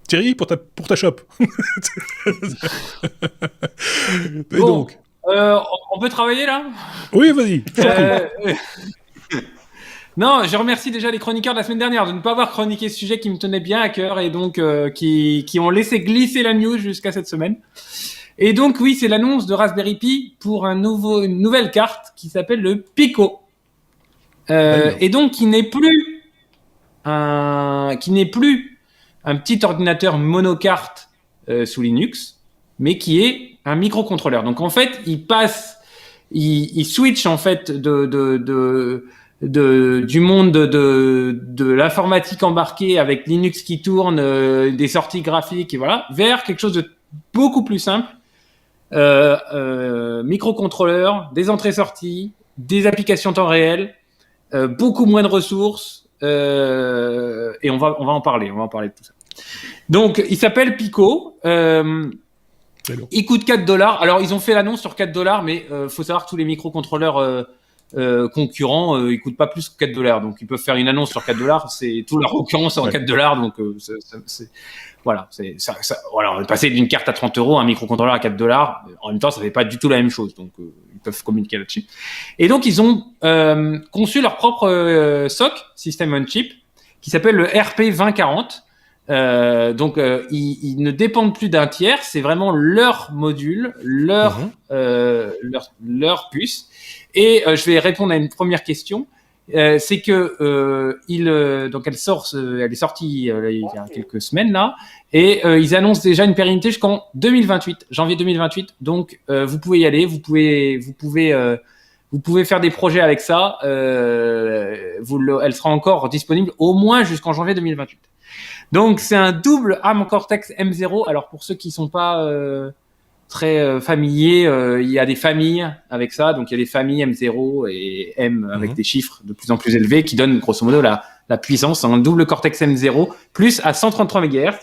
Thierry, pour ta shop. Et bon, donc on peut travailler là ? Oui, vas-y. Non, je remercie déjà les chroniqueurs de la semaine dernière de ne pas avoir chroniqué ce sujet qui me tenait bien à cœur et donc qui ont laissé glisser la news jusqu'à cette semaine. Et donc oui, c'est l'annonce de Raspberry Pi pour une nouvelle carte qui s'appelle le Pico. Et donc qui n'est plus un petit ordinateur monocarte sous Linux, mais qui est un microcontrôleur. Donc en fait, il switch en fait du monde de l'informatique embarquée avec Linux qui tourne, des sorties graphiques et voilà, vers quelque chose de beaucoup plus simple. Microcontrôleur, des entrées-sorties, des applications temps réel, beaucoup moins de ressources. Et on va en parler de tout ça. Donc, il s'appelle Pico. Il coûte $4. Alors, ils ont fait l'annonce sur $4, mais faut savoir que tous les microcontrôleurs concurrents, ils coûtent pas plus que $4. Donc, ils peuvent faire une annonce sur $4. C'est tous leurs concurrents sont en $4. Donc, voilà, voilà, on est passé d'une carte à 30 €, un microcontrôleur à $4. En même temps, ça fait pas du tout la même chose. Donc, ils peuvent communiquer là-dessus. Et donc, ils ont conçu leur propre SoC, System on Chip, qui s'appelle le RP2040. Donc, ils ne dépendent plus d'un tiers. C'est vraiment leur module, leur puce. Et je vais répondre à une première question. C'est que donc elle est sortie il y a quelques semaines là, et ils annoncent déjà une pérennité jusqu'en 2028, janvier 2028. Donc vous pouvez y aller, vous pouvez faire des projets avec ça. Elle sera encore disponible au moins jusqu'en janvier 2028. Donc c'est un double ARM Cortex M0. Alors pour ceux qui sont pas très familiers, il y a des familles avec ça, donc il y a des familles M0 et M avec des chiffres de plus en plus élevés qui donnent grosso modo la puissance, un double Cortex M0 plus à 133 MHz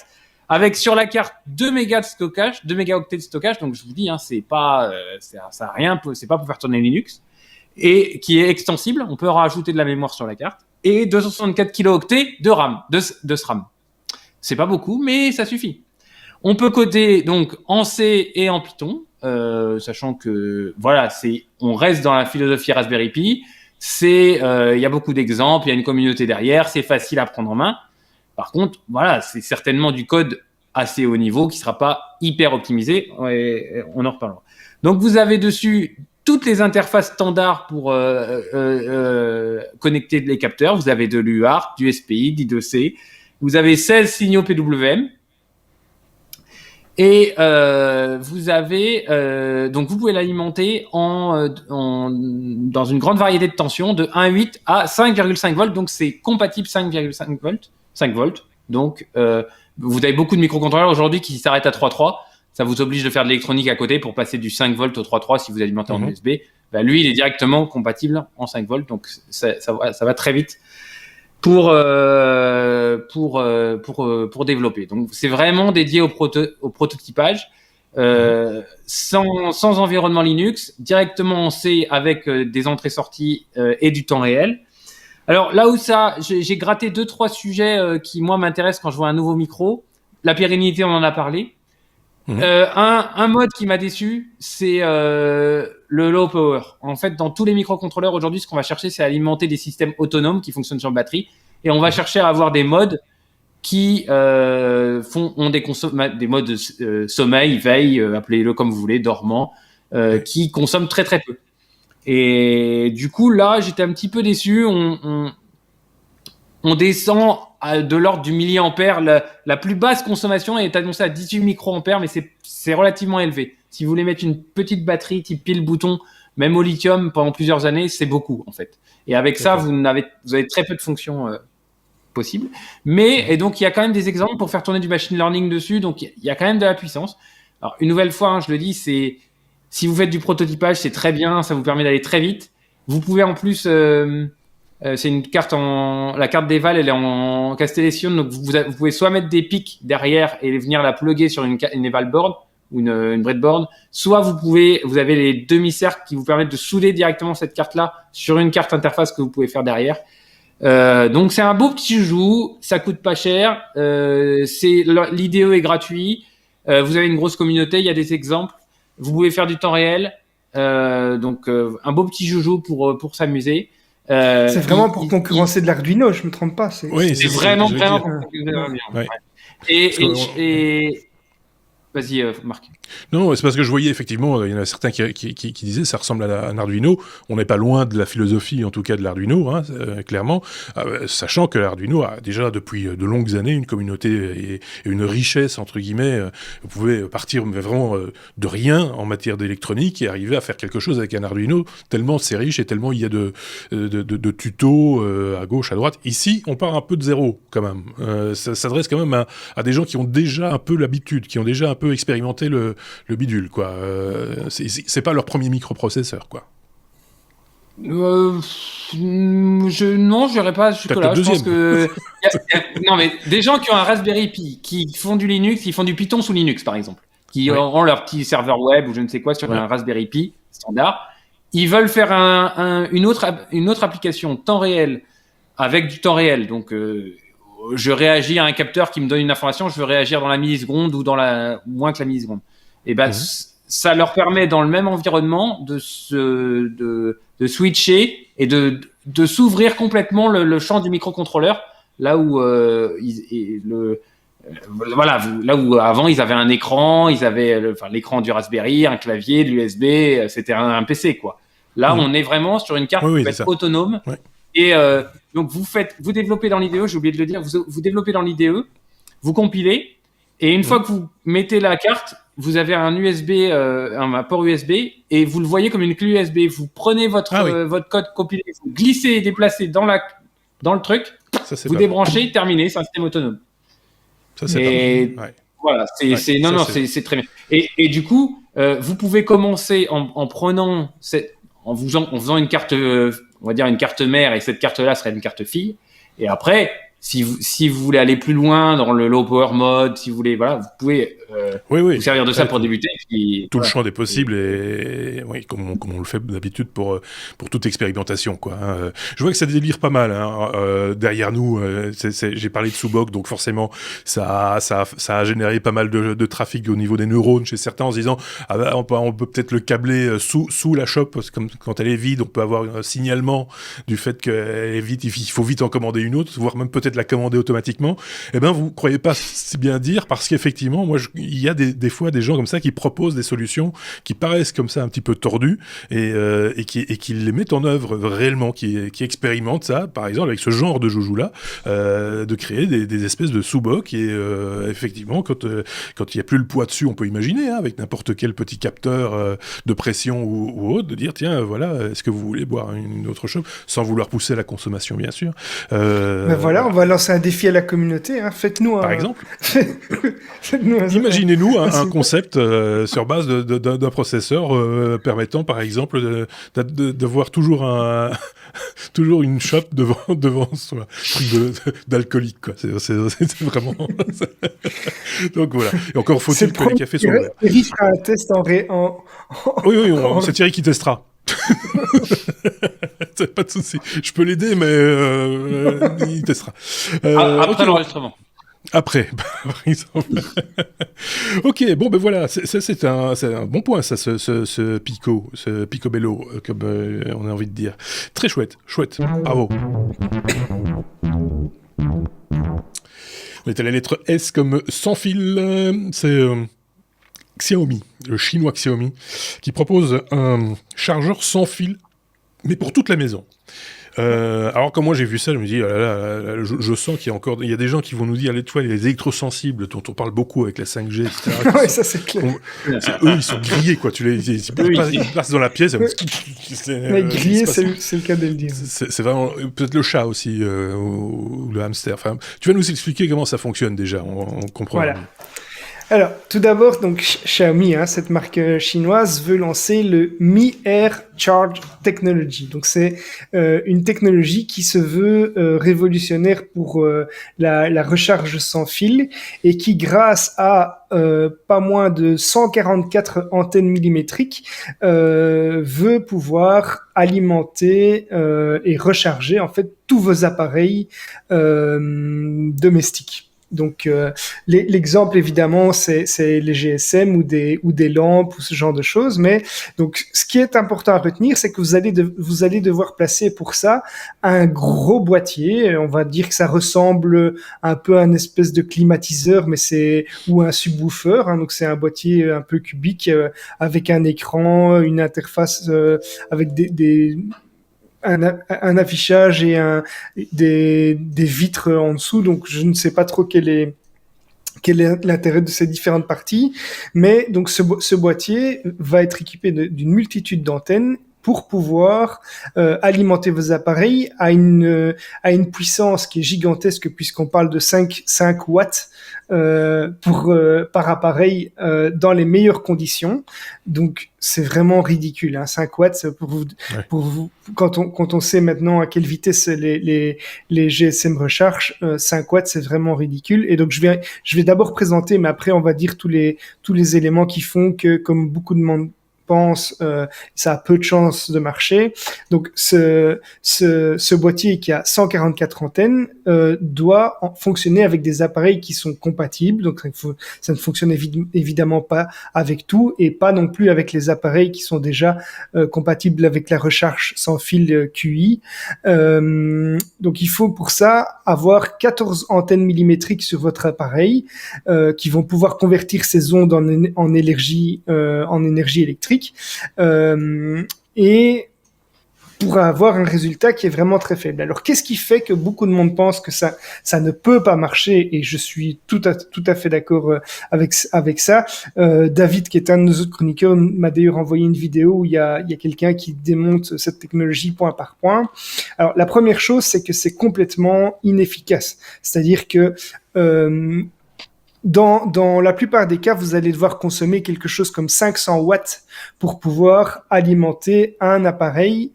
avec sur la carte 2 mégas de stockage, 2 mégaoctets de stockage, donc je vous dis c'est pas ça a rien, c'est pas pour faire tourner Linux, et qui est extensible, on peut rajouter de la mémoire sur la carte, et 264 kilooctets de RAM, de SRAM. C'est pas beaucoup, mais ça suffit. On peut coder donc en C et en Python, sachant que voilà, on reste dans la philosophie Raspberry Pi. Il y a beaucoup d'exemples, il y a une communauté derrière, c'est facile à prendre en main. Par contre, voilà, c'est certainement du code assez haut niveau, qui sera pas hyper optimisé, et on en reparlera. Donc vous avez dessus toutes les interfaces standards pour connecter les capteurs. Vous avez de l'UART, du SPI, du I2C. Vous avez 16 signaux PWM. Et vous avez donc vous pouvez l'alimenter dans une grande variété de tensions de 1,8 à 5,5 volts. Donc c'est compatible 5,5 volts, 5 volts. Donc vous avez beaucoup de microcontrôleurs aujourd'hui qui s'arrêtent à 3,3. Ça vous oblige de faire de l'électronique à côté pour passer du 5 volts au 3,3 si vous alimentez en USB. Bah, lui, il est directement compatible en 5 volts, donc ça va très vite pour développer. Donc c'est vraiment dédié au prototypage, sans environnement Linux, directement en C avec des entrées-sorties et du temps réel. Alors là où j'ai gratté 2-3 sujets qui moi m'intéressent quand je vois un nouveau micro. La pérennité, on en a parlé. Un mode qui m'a déçu, c'est le low power. En fait, dans tous les microcontrôleurs aujourd'hui, ce qu'on va chercher, c'est alimenter des systèmes autonomes qui fonctionnent sur batterie, et on va chercher à avoir des modes qui ont des modes sommeil, veille, appelez-le comme vous voulez, dormant, qui consomment très très peu. Et du coup, là, j'étais un petit peu déçu. On descend de l'ordre du milliampère. La plus basse consommation est annoncée à 18 microampères, mais c'est relativement élevé. Si vous voulez mettre une petite batterie type pile-bouton, même au lithium, pendant plusieurs années, c'est beaucoup, en fait. Et avec ça, vous avez très peu de fonctions possibles. Et donc, il y a quand même des exemples pour faire tourner du machine learning dessus. Donc, il y a quand même de la puissance. Alors, une nouvelle fois, je le dis, si vous faites du prototypage, c'est très bien. Ça vous permet d'aller très vite. Vous pouvez en plus... c'est une carte la carte d'Eval, elle est en Castellation, donc vous pouvez soit mettre des pics derrière et venir la plugger sur une Eval board ou une breadboard, soit vous avez les demi-cercles qui vous permettent de souder directement cette carte-là sur une carte interface que vous pouvez faire derrière. Donc c'est un beau petit joujou, ça coûte pas cher, l'IDE est gratuit, vous avez une grosse communauté, il y a des exemples, vous pouvez faire du temps réel, donc un beau petit joujou pour s'amuser. C'est vraiment pour concurrencer de l'Arduino, je me trompe pas. C'est vraiment pour concurrencer de l'Arduino. Ouais. Et vas-y, Marc. Non, c'est parce que je voyais effectivement, il y en a certains qui disaient ça ressemble à un Arduino. On n'est pas loin de la philosophie, en tout cas de l'Arduino, clairement, sachant que l'Arduino a déjà depuis de longues années une communauté et une richesse entre guillemets. Vous pouvez partir vraiment de rien en matière d'électronique et arriver à faire quelque chose avec un Arduino tellement c'est riche et tellement il y a de tutos à gauche, à droite. Ici, on part un peu de zéro quand même. Ça s'adresse quand même à des gens qui ont déjà un peu l'habitude, qui ont déjà un peu expérimenté le bidule, quoi. C'est pas leur premier microprocesseur, quoi. Non, je dirais pas jusque-là. Je pense que non, mais des gens qui ont un Raspberry Pi, qui font du Linux, qui font du Python sous Linux, par exemple, qui ont leur petit serveur web ou je ne sais quoi sur un Raspberry Pi standard, ils veulent faire une autre application temps réel avec du temps réel. Donc je réagis à un capteur qui me donne une information, je veux réagir dans la milliseconde ou moins que la milliseconde. Et ça leur permet dans le même environnement de switcher et de s'ouvrir complètement le champ du microcontrôleur, là où là où avant ils avaient un écran, ils avaient l'écran du Raspberry, un clavier, de l'USB, c'était un PC, quoi. Là, on est vraiment sur une carte qui peut être autonome. Ouais. Et donc vous développez dans l'IDE, j'ai oublié de le dire, vous développez dans l'IDE, vous compilez, et une fois que vous mettez la carte, vous avez un USB, un port USB, et vous le voyez comme une clé USB. Vous prenez votre code compilé, vous glissez et déplacez dans le truc, vous débranchez, terminé, c'est un système autonome. Ça, c'est pas mal. Voilà, c'est très bien. Et du coup, vous pouvez commencer en faisant une carte, on va dire une carte mère, et cette carte-là serait une carte fille. Et après, si vous voulez aller plus loin dans le low power mode, si vous voulez, vous pouvez vous servir de ça pour débuter. Tout le champ des possibles et comme on le fait d'habitude pour toute expérimentation, quoi. Je vois que ça délire pas mal derrière nous. J'ai parlé de Subok, donc forcément ça a généré pas mal de trafic au niveau des neurones chez certains en se disant on peut peut-être le câbler sous la shop, parce que comme quand elle est vide, on peut avoir un signalement du fait qu'elle est vide. Il faut vite en commander une autre, voire même peut-être peut-être la commander automatiquement. Eh ben, vous croyez pas si bien dire, parce qu'effectivement, moi, il y a des fois des gens comme ça qui proposent des solutions qui paraissent comme ça un petit peu tordues et qui les mettent en œuvre réellement, qui expérimentent ça, par exemple, avec ce genre de joujou-là, de créer des espèces de sous-bocs et effectivement, quand il n'y a plus le poids dessus, on peut imaginer, hein, avec n'importe quel petit capteur de pression ou autre, de dire, tiens, voilà, est-ce que vous voulez boire une autre chose, sans vouloir pousser la consommation, bien sûr. Voilà, on va lancer un défi à la communauté. Hein. Faites-nous par exemple. Faites-nous Imaginez-nous un concept sur base d'un processeur permettant, par exemple, de voir toujours une shop devant soi, d'alcoolique, quoi. C'est vraiment. Donc voilà. Et encore faut-il que les cafés soient ouverts. Thierry fera un test Oui, c'est Thierry qui testera. Pas de souci. Je peux l'aider, mais il testera. Après l'enregistrement. Après, par exemple. Ok, bon, ben voilà, c'est un bon point, ça, ce picobello, comme on a envie de dire. Très chouette, bravo. On est à la lettre S comme sans fil, c'est Xiaomi, le chinois Xiaomi, qui propose un chargeur sans fil, mais pour toute la maison. Alors quand moi j'ai vu ça, je me dis, je sens qu'il y a des gens qui vont nous dire, les électrosensibles dont on parle beaucoup avec la 5G, etc. Oui, ça c'est clair. Eux, ils sont grillés, quoi. Ils placent dans la pièce. Mais grillés, c'est le cas de le dire. C'est vraiment peut-être le chat aussi ou le hamster. Enfin, tu vas nous expliquer comment ça fonctionne déjà. On comprend. Voilà. Alors, tout d'abord, donc Xiaomi, cette marque chinoise, veut lancer le Mi Air Charge Technology. Donc, c'est une technologie qui se veut révolutionnaire pour la recharge sans fil et qui, grâce à pas moins de 144 antennes millimétriques, veut pouvoir alimenter et recharger en fait tous vos appareils domestiques. Donc l'exemple évidemment c'est les GSM ou des lampes ou ce genre de choses, mais donc ce qui est important à retenir, c'est que vous allez devoir placer pour ça un gros boîtier. On va dire que ça ressemble un peu à une espèce de climatiseur, mais ou un subwoofer, donc c'est un boîtier un peu cubique avec un écran, une interface avec un affichage et des vitres en dessous, donc je ne sais pas trop quel est l'intérêt de ces différentes parties, mais donc ce boîtier va être équipé d'une multitude d'antennes pour pouvoir alimenter vos appareils à une puissance qui est gigantesque, puisqu'on parle de 5 watts par appareil dans les meilleures conditions. Donc c'est vraiment ridicule, 5 watts pour vous quand on sait maintenant à quelle vitesse les GSM rechargent, 5 watts c'est vraiment ridicule. Et donc je vais d'abord présenter, mais après on va dire tous les éléments qui font que, comme beaucoup de monde pense, ça a peu de chances de marcher. Donc ce boîtier qui a 144 antennes doit fonctionner avec des appareils qui sont compatibles. Donc ça ne fonctionne évidemment pas avec tout, et pas non plus avec les appareils qui sont déjà compatibles avec la recharge sans fil QI. Donc il faut pour ça avoir 14 antennes millimétriques sur votre appareil qui vont pouvoir convertir ces ondes en énergie électrique. Et pour avoir un résultat qui est vraiment très faible. Alors, qu'est-ce qui fait que beaucoup de monde pense que ça ne peut pas marcher? Et je suis tout à fait d'accord avec ça. David, qui est un de nos autres chroniqueurs, m'a d'ailleurs envoyé une vidéo où il y a quelqu'un qui démonte cette technologie point par point. Alors, la première chose, c'est que c'est complètement inefficace. C'est-à-dire que dans la plupart des cas, vous allez devoir consommer quelque chose comme 500 watts pour pouvoir alimenter un appareil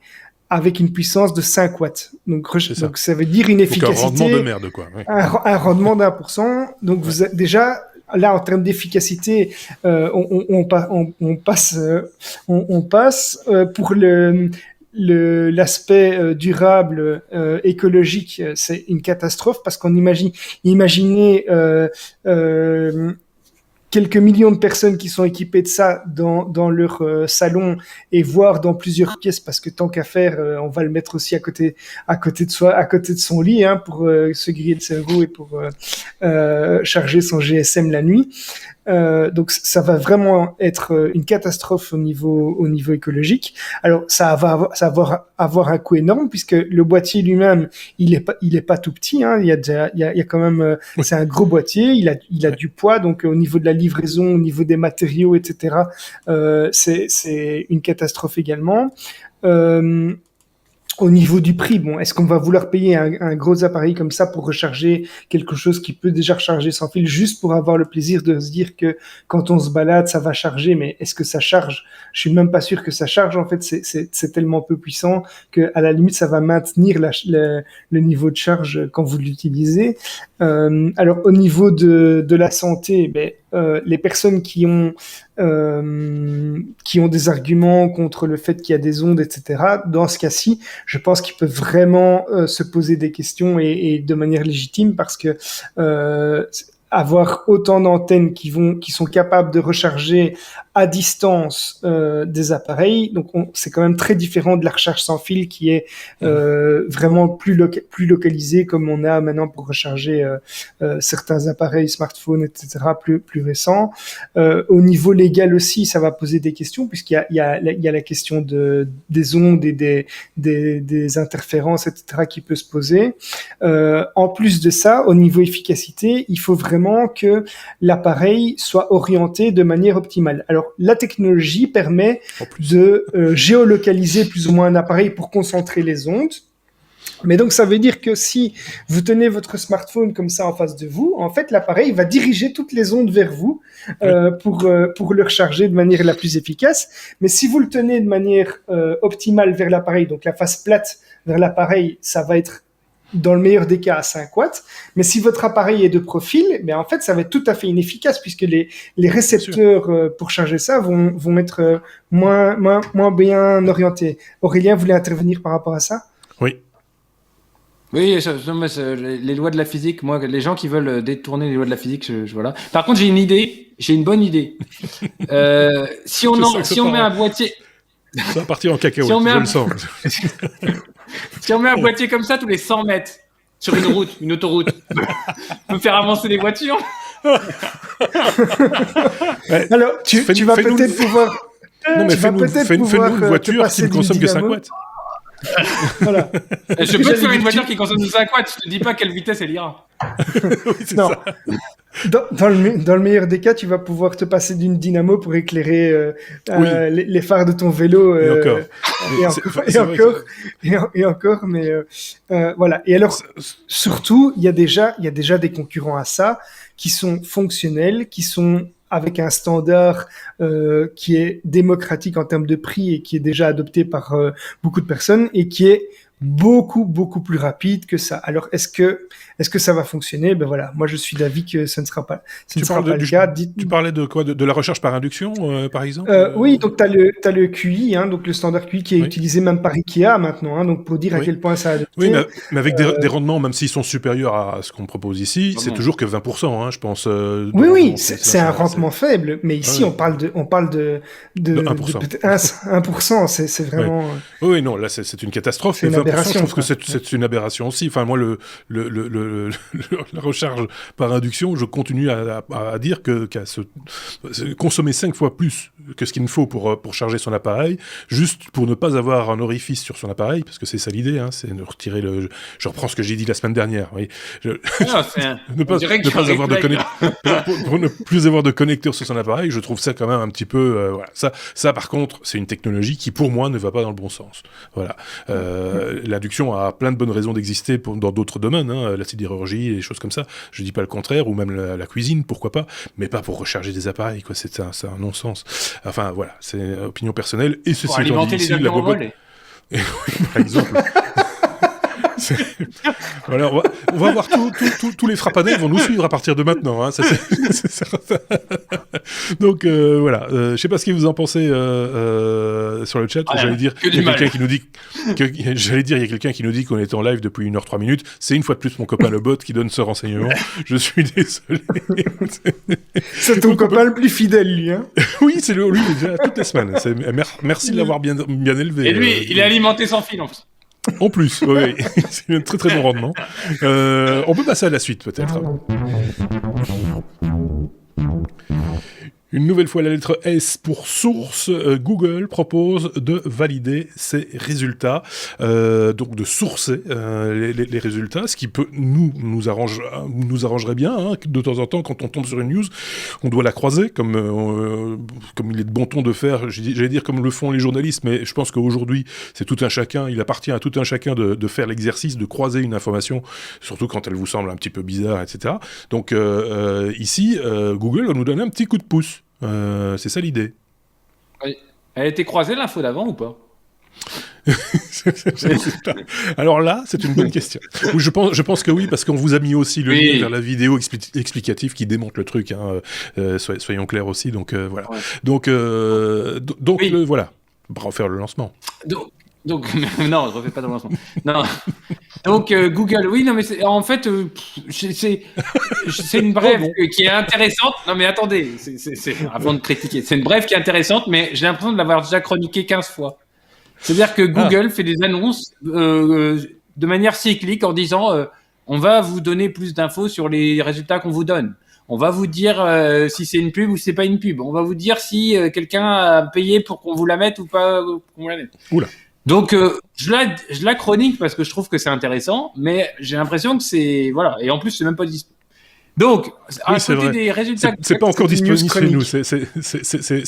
avec une puissance de 5 watts. Donc ça veut dire une efficacité. Un rendement de merde, quoi. Oui. Un rendement d'1%. Donc vous êtes déjà là en termes d'efficacité, on passe pour l'aspect durable, écologique, c'est une catastrophe, parce qu'on imaginez quelques millions de personnes qui sont équipées de ça dans leur salon et voire dans plusieurs pièces, parce que tant qu'à faire, on va le mettre aussi à côté de son lit, hein, pour se griller le cerveau et pour charger son GSM la nuit. Donc ça va vraiment être une catastrophe au niveau écologique. Alors ça va avoir un coût énorme, puisque le boîtier lui-même il est pas tout petit, hein. Il y a quand même c'est un gros boîtier, il a du poids, donc au niveau de la livraison, au niveau des matériaux, etc. C'est une catastrophe également. Au niveau du prix, bon, est-ce qu'on va vouloir payer un gros appareil comme ça pour recharger quelque chose qui peut déjà recharger sans fil, juste pour avoir le plaisir de se dire que quand on se balade, ça va charger, mais est-ce que ça charge? Je suis même pas sûr que ça charge. En fait, c'est tellement peu puissant que à la limite, ça va maintenir le niveau de charge quand vous l'utilisez. Alors, au niveau de la santé, les personnes qui ont des arguments contre le fait qu'il y a des ondes, etc. Dans ce cas-ci, je pense qu'ils peuvent vraiment se poser des questions et de manière légitime, parce que avoir autant d'antennes qui sont capables de recharger à distance des appareils, donc c'est quand même très différent de la recharge sans fil qui est vraiment plus localisée, comme on a maintenant pour recharger certains appareils smartphones, etc. plus récents. Au niveau légal aussi, ça va poser des questions, puisqu'il y a la question des ondes et des interférences, etc. qui peut se poser. En plus de ça, au niveau efficacité, il faut vraiment que l'appareil soit orienté de manière optimale. Alors, la technologie permet de géolocaliser plus ou moins un appareil pour concentrer les ondes. Mais donc, ça veut dire que si vous tenez votre smartphone comme ça en face de vous, en fait, l'appareil va diriger toutes les ondes vers vous pour le recharger de manière la plus efficace. Mais si vous le tenez de manière optimale vers l'appareil, donc la face plate vers l'appareil, ça va être dans le meilleur des cas à 5 watts. Mais si votre appareil est de profil, en fait, ça va être tout à fait inefficace, puisque les récepteurs pour charger ça vont être moins bien orientés. Aurélien voulait intervenir par rapport à ça? Oui. Oui, les lois de la physique, moi, les gens qui veulent détourner les lois de la physique, voilà. Par contre, j'ai une bonne idée. Si on met un boîtier... Ça va partir en cacahuète, je le sens. Si on met un boîtier comme ça tous les 100 mètres sur une autoroute, on peut faire avancer les voitures. Alors, tu vas peut-être pouvoir... Non, mais fais-nous une voiture qui ne consomme que 5 watts. Voilà. Je peux te faire une voiture qui consomme 5 watts, je te dis pas à quelle vitesse elle ira. Oui, c'est non. ça. Dans le meilleur des cas, tu vas pouvoir te passer d'une dynamo pour éclairer les phares de ton vélo. Et encore, mais voilà. Et alors, surtout, il y a déjà des concurrents à ça qui sont fonctionnels, qui sont avec un standard qui est démocratique en termes de prix et qui est déjà adopté par beaucoup de personnes et qui est beaucoup plus rapide que ça. Alors, est-ce que ça va fonctionner? Ben voilà, moi je suis d'avis que ce ne sera pas le cas. Tu parlais de quoi, de la recherche par induction, par exemple? Oui, donc t'as le QI, hein, donc le standard QI qui est utilisé même par Ikea maintenant, hein, donc pour dire à quel point ça a adopté. Oui, mais avec des rendements, même s'ils sont supérieurs à ce qu'on propose ici, c'est toujours que 20%, hein, je pense. Oui, c'est un rendement faible, mais ici on parle de 1%. De peut-être 1%, c'est vraiment. Oui, non, là c'est une catastrophe. C'est une aberration. Je trouve que c'est une aberration aussi. Enfin, moi, la recharge par induction, je continue à dire qu'à consommer 5 fois plus que ce qu'il ne faut pour charger son appareil, juste pour ne pas avoir un orifice sur son appareil, parce que c'est ça l'idée, hein, c'est de retirer je reprends ce que j'ai dit la semaine dernière. Oui. Ne pas avoir de connecteur, pour ne plus avoir de connecteur sur son appareil, je trouve ça quand même un petit peu. Voilà. Ça, par contre, c'est une technologie qui, pour moi, ne va pas dans le bon sens. Voilà. L'induction a plein de bonnes raisons d'exister dans d'autres domaines, hein, la sidérurgie et des choses comme ça. Je dis pas le contraire, ou même la cuisine, pourquoi pas, mais pas pour recharger des appareils, quoi. C'est un non-sens. Enfin, voilà, c'est une opinion personnelle. Et ceci pour alimenter les avions en vol. Oui, par exemple. Voilà, on va voir tous les frappadins vont nous suivre à partir de maintenant. Hein, c'est certain. Donc voilà, je sais pas ce que vous en pensez sur le chat. J'allais dire, il y a quelqu'un qui nous dit il y a quelqu'un qui nous dit qu'on est en live depuis 1h03 minutes. C'est une fois de plus mon copain le bot qui donne ce renseignement. Je suis désolé. C'est ton copain le plus fidèle, lui. Hein. Oui, c'est lui déjà toutes les semaines. Merci de l'avoir bien élevé. Et lui, il a alimenté sans fil en plus. En plus, oui. C'est un très très bon rendement. On peut passer à la suite peut-être. Une nouvelle fois la lettre S pour source, Google propose de valider ses résultats, donc de sourcer les résultats, ce qui peut nous arrangerait bien, hein, de temps en temps quand on tombe sur une news, on doit la croiser comme il est de bon ton de faire, j'allais dire comme le font les journalistes, mais je pense qu'aujourd'hui c'est tout un chacun, il appartient à tout un chacun de faire l'exercice de croiser une information, surtout quand elle vous semble un petit peu bizarre, etc. Donc ici, Google va nous donner un petit coup de pouce. C'est ça l'idée. Oui. Elle a été croisée l'info d'avant ou pas? Alors là, c'est une bonne question. Oui, je pense que oui, parce qu'on vous a mis aussi le lien vers la vidéo explicative qui démontre le truc. Hein. Soyons clairs aussi. Donc voilà. Ouais. Donc oui. Voilà. On va refaire le lancement. Donc non, je refais pas de lancement. Non. Donc Google, oui, non, mais en fait, c'est une brève qui est intéressante. Non, mais attendez, avant de critiquer, c'est une brève qui est intéressante, mais j'ai l'impression de l'avoir déjà chroniqué 15 fois. C'est-à-dire que Google fait des annonces de manière cyclique en disant on va vous donner plus d'infos sur les résultats qu'on vous donne. On va vous dire si c'est une pub ou si c'est pas une pub. On va vous dire si quelqu'un a payé pour qu'on vous la mette ou pas qu'on vous la mette. Oula. Donc, je la chronique parce que je trouve que c'est intéressant, mais j'ai l'impression que c'est... Voilà, et en plus, c'est même pas disponible. Donc, à côté des résultats... C'est pas encore disponible chez nous, c'est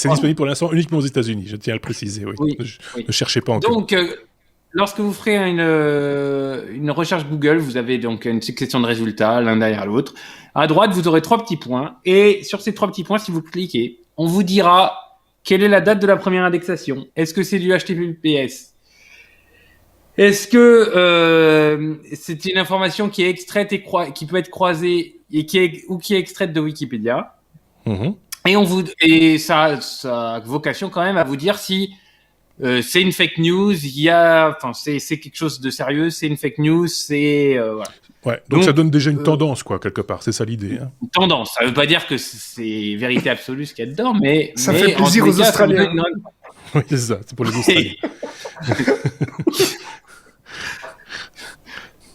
disponible pour l'instant uniquement aux États-Unis, je tiens à le préciser, oui. Ne cherchez pas encore. Donc, lorsque vous ferez une recherche Google, vous avez donc une succession de résultats, l'un derrière l'autre. À droite, vous aurez 3 petits points, et sur ces 3 petits points, si vous cliquez, on vous dira quelle est la date de la première indexation. Est-ce que c'est du HTTPS ? Est-ce que c'est une information qui est extraite et qui peut être croisée et qui est extraite de Wikipédia? Et ça a vocation quand même à vous dire si c'est une fake news, c'est quelque chose de sérieux, c'est une fake news, c'est voilà. Ouais, donc ça donne déjà une tendance, quoi, quelque part, c'est ça l'idée. Hein. Une tendance, ça veut pas dire que c'est vérité absolue ce qu'il y a dedans, mais ça fait plaisir aux Australiens. Oui, c'est ça, c'est pour les Australiens.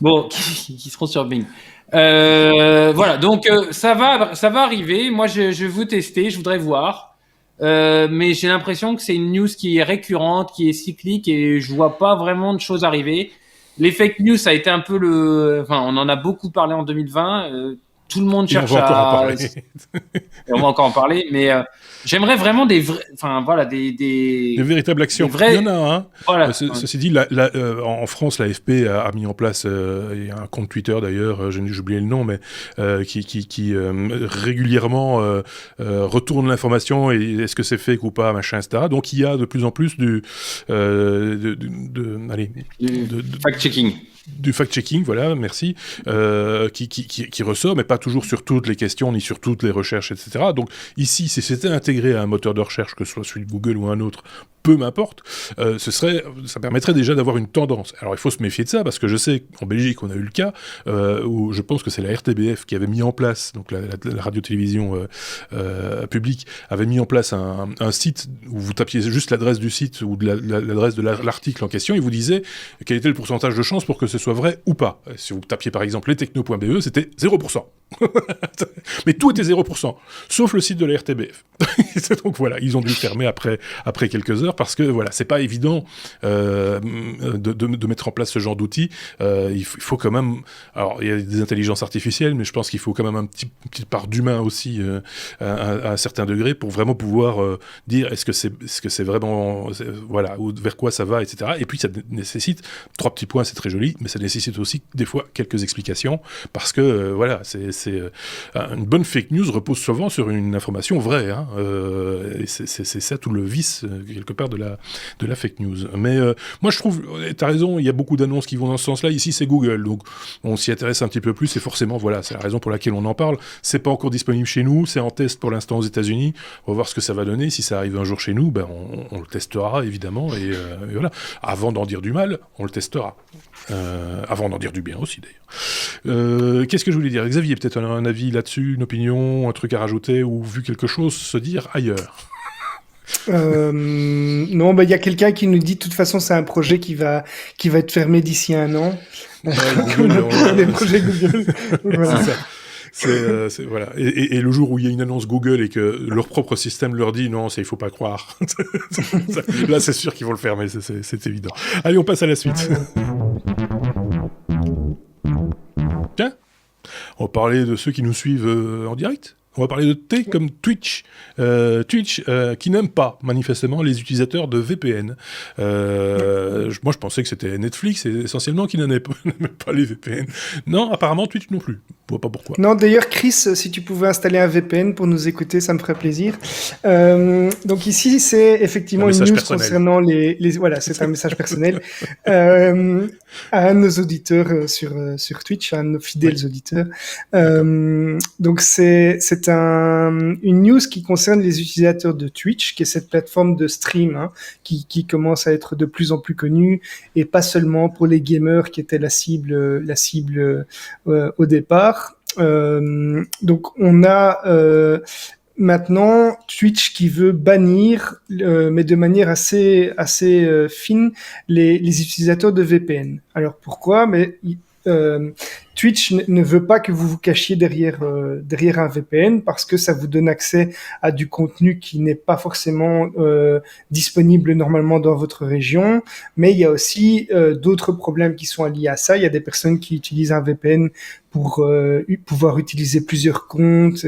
Bon, qui seront sur Bing. Voilà, donc ça va arriver. Moi, je vais vous tester, je voudrais voir. Mais j'ai l'impression que c'est une news qui est récurrente, qui est cyclique, et je vois pas vraiment de choses arriver. Les fake news, ça a été un peu on en a beaucoup parlé en 2020. Tout le monde cherche et on va encore en parler, mais j'aimerais vraiment des véritables actions. Il y en a, hein. Voilà. Ceci dit, en France, l'AFP a mis en place, il y a un compte Twitter d'ailleurs, j'ai oublié le nom, mais qui régulièrement retourne l'information et est-ce que c'est fake ou pas, machin, etc. Donc il y a de plus en plus du fact-checking. Du fact-checking, voilà, merci, qui ressort, mais pas toujours sur toutes les questions, ni sur toutes les recherches, etc. Donc ici, si c'était intégré à un moteur de recherche, que ce soit celui de Google ou un autre, peu m'importe, ça permettrait déjà d'avoir une tendance. Alors il faut se méfier de ça, parce que je sais qu'en Belgique, on a eu le cas, où je pense que c'est la RTBF qui avait mis en place, donc la radio-télévision publique, avait mis en place un site où vous tapiez juste l'adresse du site ou de l'adresse de l'article en question, et vous disait quel était le pourcentage de chance pour que ce soit vrai ou pas. Si vous tapiez par exemple lestechno.be, c'était 0%. Mais tout était 0%, sauf le site de la RTBF. Donc voilà, ils ont dû le fermer après quelques heures, parce que voilà, c'est pas évident de mettre en place ce genre d'outils. Il faut quand même... Alors, il y a des intelligences artificielles, mais je pense qu'il faut quand même une petite part d'humain aussi, à un certain degré, pour vraiment pouvoir dire est-ce que c'est vraiment... voilà, ou vers quoi ça va, etc. Et puis, ça nécessite 3 petits points, c'est très joli, mais ça nécessite aussi, des fois, quelques explications, parce que, voilà, une bonne fake news repose souvent sur une information vraie, hein, et c'est ça tout le vice, quelque part, de la la fake news. Mais moi, je trouve, t'as raison, il y a beaucoup d'annonces qui vont dans ce sens-là. Ici, c'est Google, donc on s'y intéresse un petit peu plus. Et forcément, voilà, c'est la raison pour laquelle on en parle. C'est pas encore disponible chez nous, c'est en test pour l'instant aux États-Unis. On va voir ce que ça va donner. Si ça arrive un jour chez nous, ben on le testera évidemment. Et voilà. Avant d'en dire du mal, on le testera. Avant d'en dire du bien aussi, d'ailleurs. Qu'est-ce que je voulais dire? Xavier, peut-être un avis là-dessus, une opinion, un truc à rajouter ou vu quelque chose se dire ailleurs? Non, il y a quelqu'un qui nous dit de toute façon c'est un projet qui va être fermé d'ici 1 an. Google, les projets Google. Voilà. C'est voilà. Et le jour où il y a une annonce Google et que leur propre système leur dit non, il faut pas croire. Là, c'est sûr qu'ils vont le fermer, c'est évident. Allez, on passe à la suite. Tiens, on va parler de ceux qui nous suivent en direct. On va parler de T comme Twitch. Twitch qui n'aime pas manifestement les utilisateurs de VPN. Moi, je pensais que c'était Netflix essentiellement qui n'aimait pas les VPN. Non, apparemment Twitch non plus. Je vois pas pourquoi. Non, d'ailleurs, Chris, si tu pouvais installer un VPN pour nous écouter, ça me ferait plaisir. Donc ici, c'est effectivement une news concernant voilà, c'est un message personnel à un de nos auditeurs sur Twitch, à un de nos fidèles auditeurs. Donc c'est une news qui concerne les utilisateurs de Twitch, qui est cette plateforme de stream qui commence à être de plus en plus connue, et pas seulement pour les gamers qui étaient la cible au départ. Donc on a maintenant Twitch qui veut bannir, mais de manière assez fine, les utilisateurs de VPN. Alors pourquoi? Mais Twitch ne veut pas que vous vous cachiez derrière un VPN parce que ça vous donne accès à du contenu qui n'est pas forcément disponible normalement dans votre région. Mais il y a aussi d'autres problèmes qui sont liés à ça. Il y a des personnes qui utilisent un VPN pour pouvoir utiliser plusieurs comptes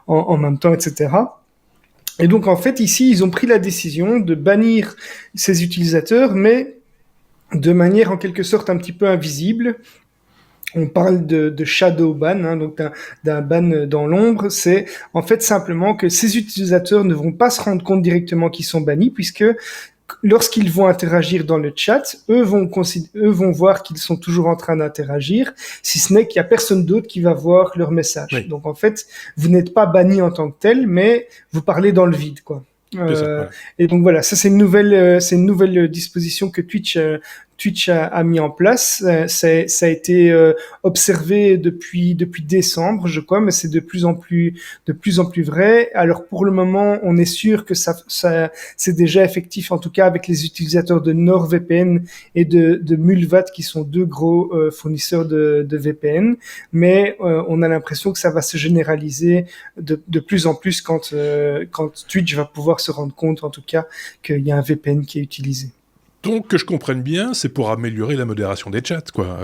en même temps, etc. Et donc en fait ici ils ont pris la décision de bannir ces utilisateurs, mais de manière en quelque sorte un petit peu invisible. On parle de shadow ban, donc d'un ban dans l'ombre. C'est en fait simplement que ces utilisateurs ne vont pas se rendre compte directement qu'ils sont bannis, puisque lorsqu'ils vont interagir dans le chat, eux vont voir qu'ils sont toujours en train d'interagir, si ce n'est qu'il y a personne d'autre qui va voir leur message. Oui. Donc en fait, vous n'êtes pas banni en tant que tel, mais vous parlez dans le vide, quoi. Et donc voilà, ça c'est une nouvelle disposition que Twitch a mis en place. Ça a été observé depuis décembre, je crois, mais c'est de plus en plus vrai. Alors pour le moment, on est sûr que ça c'est déjà effectif, en tout cas avec les utilisateurs de NordVPN et de Mulvat, qui sont deux gros fournisseurs de VPN. Mais on a l'impression que ça va se généraliser de plus en plus quand Twitch va pouvoir se rendre compte, en tout cas, qu'il y a un VPN qui est utilisé. Donc, que je comprenne bien, c'est pour améliorer la modération des chats, quoi,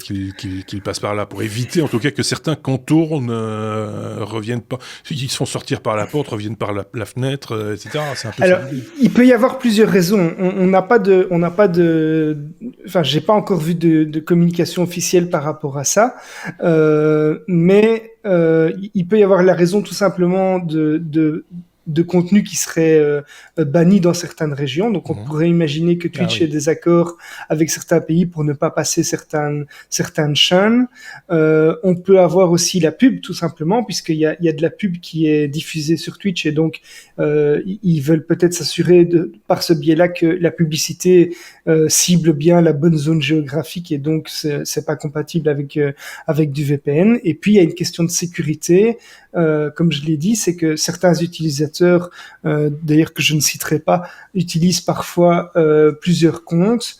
qu'il passe par là, pour éviter, en tout cas, que certains contournent, reviennent pas, ils se font sortir par la porte, reviennent par la fenêtre, etc. C'est un peu. Alors, il peut y avoir plusieurs raisons. On n'a pas de, enfin, j'ai pas encore vu de communication officielle par rapport à ça, mais il peut y avoir la raison tout simplement de contenu qui serait banni dans certaines régions. Donc, on pourrait imaginer que Twitch ait des accords avec certains pays pour ne pas passer certaines chaînes. On peut avoir aussi la pub, tout simplement, puisqu'il y a de la pub qui est diffusée sur Twitch, et donc ils veulent peut-être s'assurer par ce biais-là que la publicité cible bien la bonne zone géographique, et donc c'est pas compatible avec du VPN. Et puis, il y a une question de sécurité. Comme je l'ai dit, c'est que certains utilisateurs, d'ailleurs que je ne citerai pas, utilisent parfois plusieurs comptes,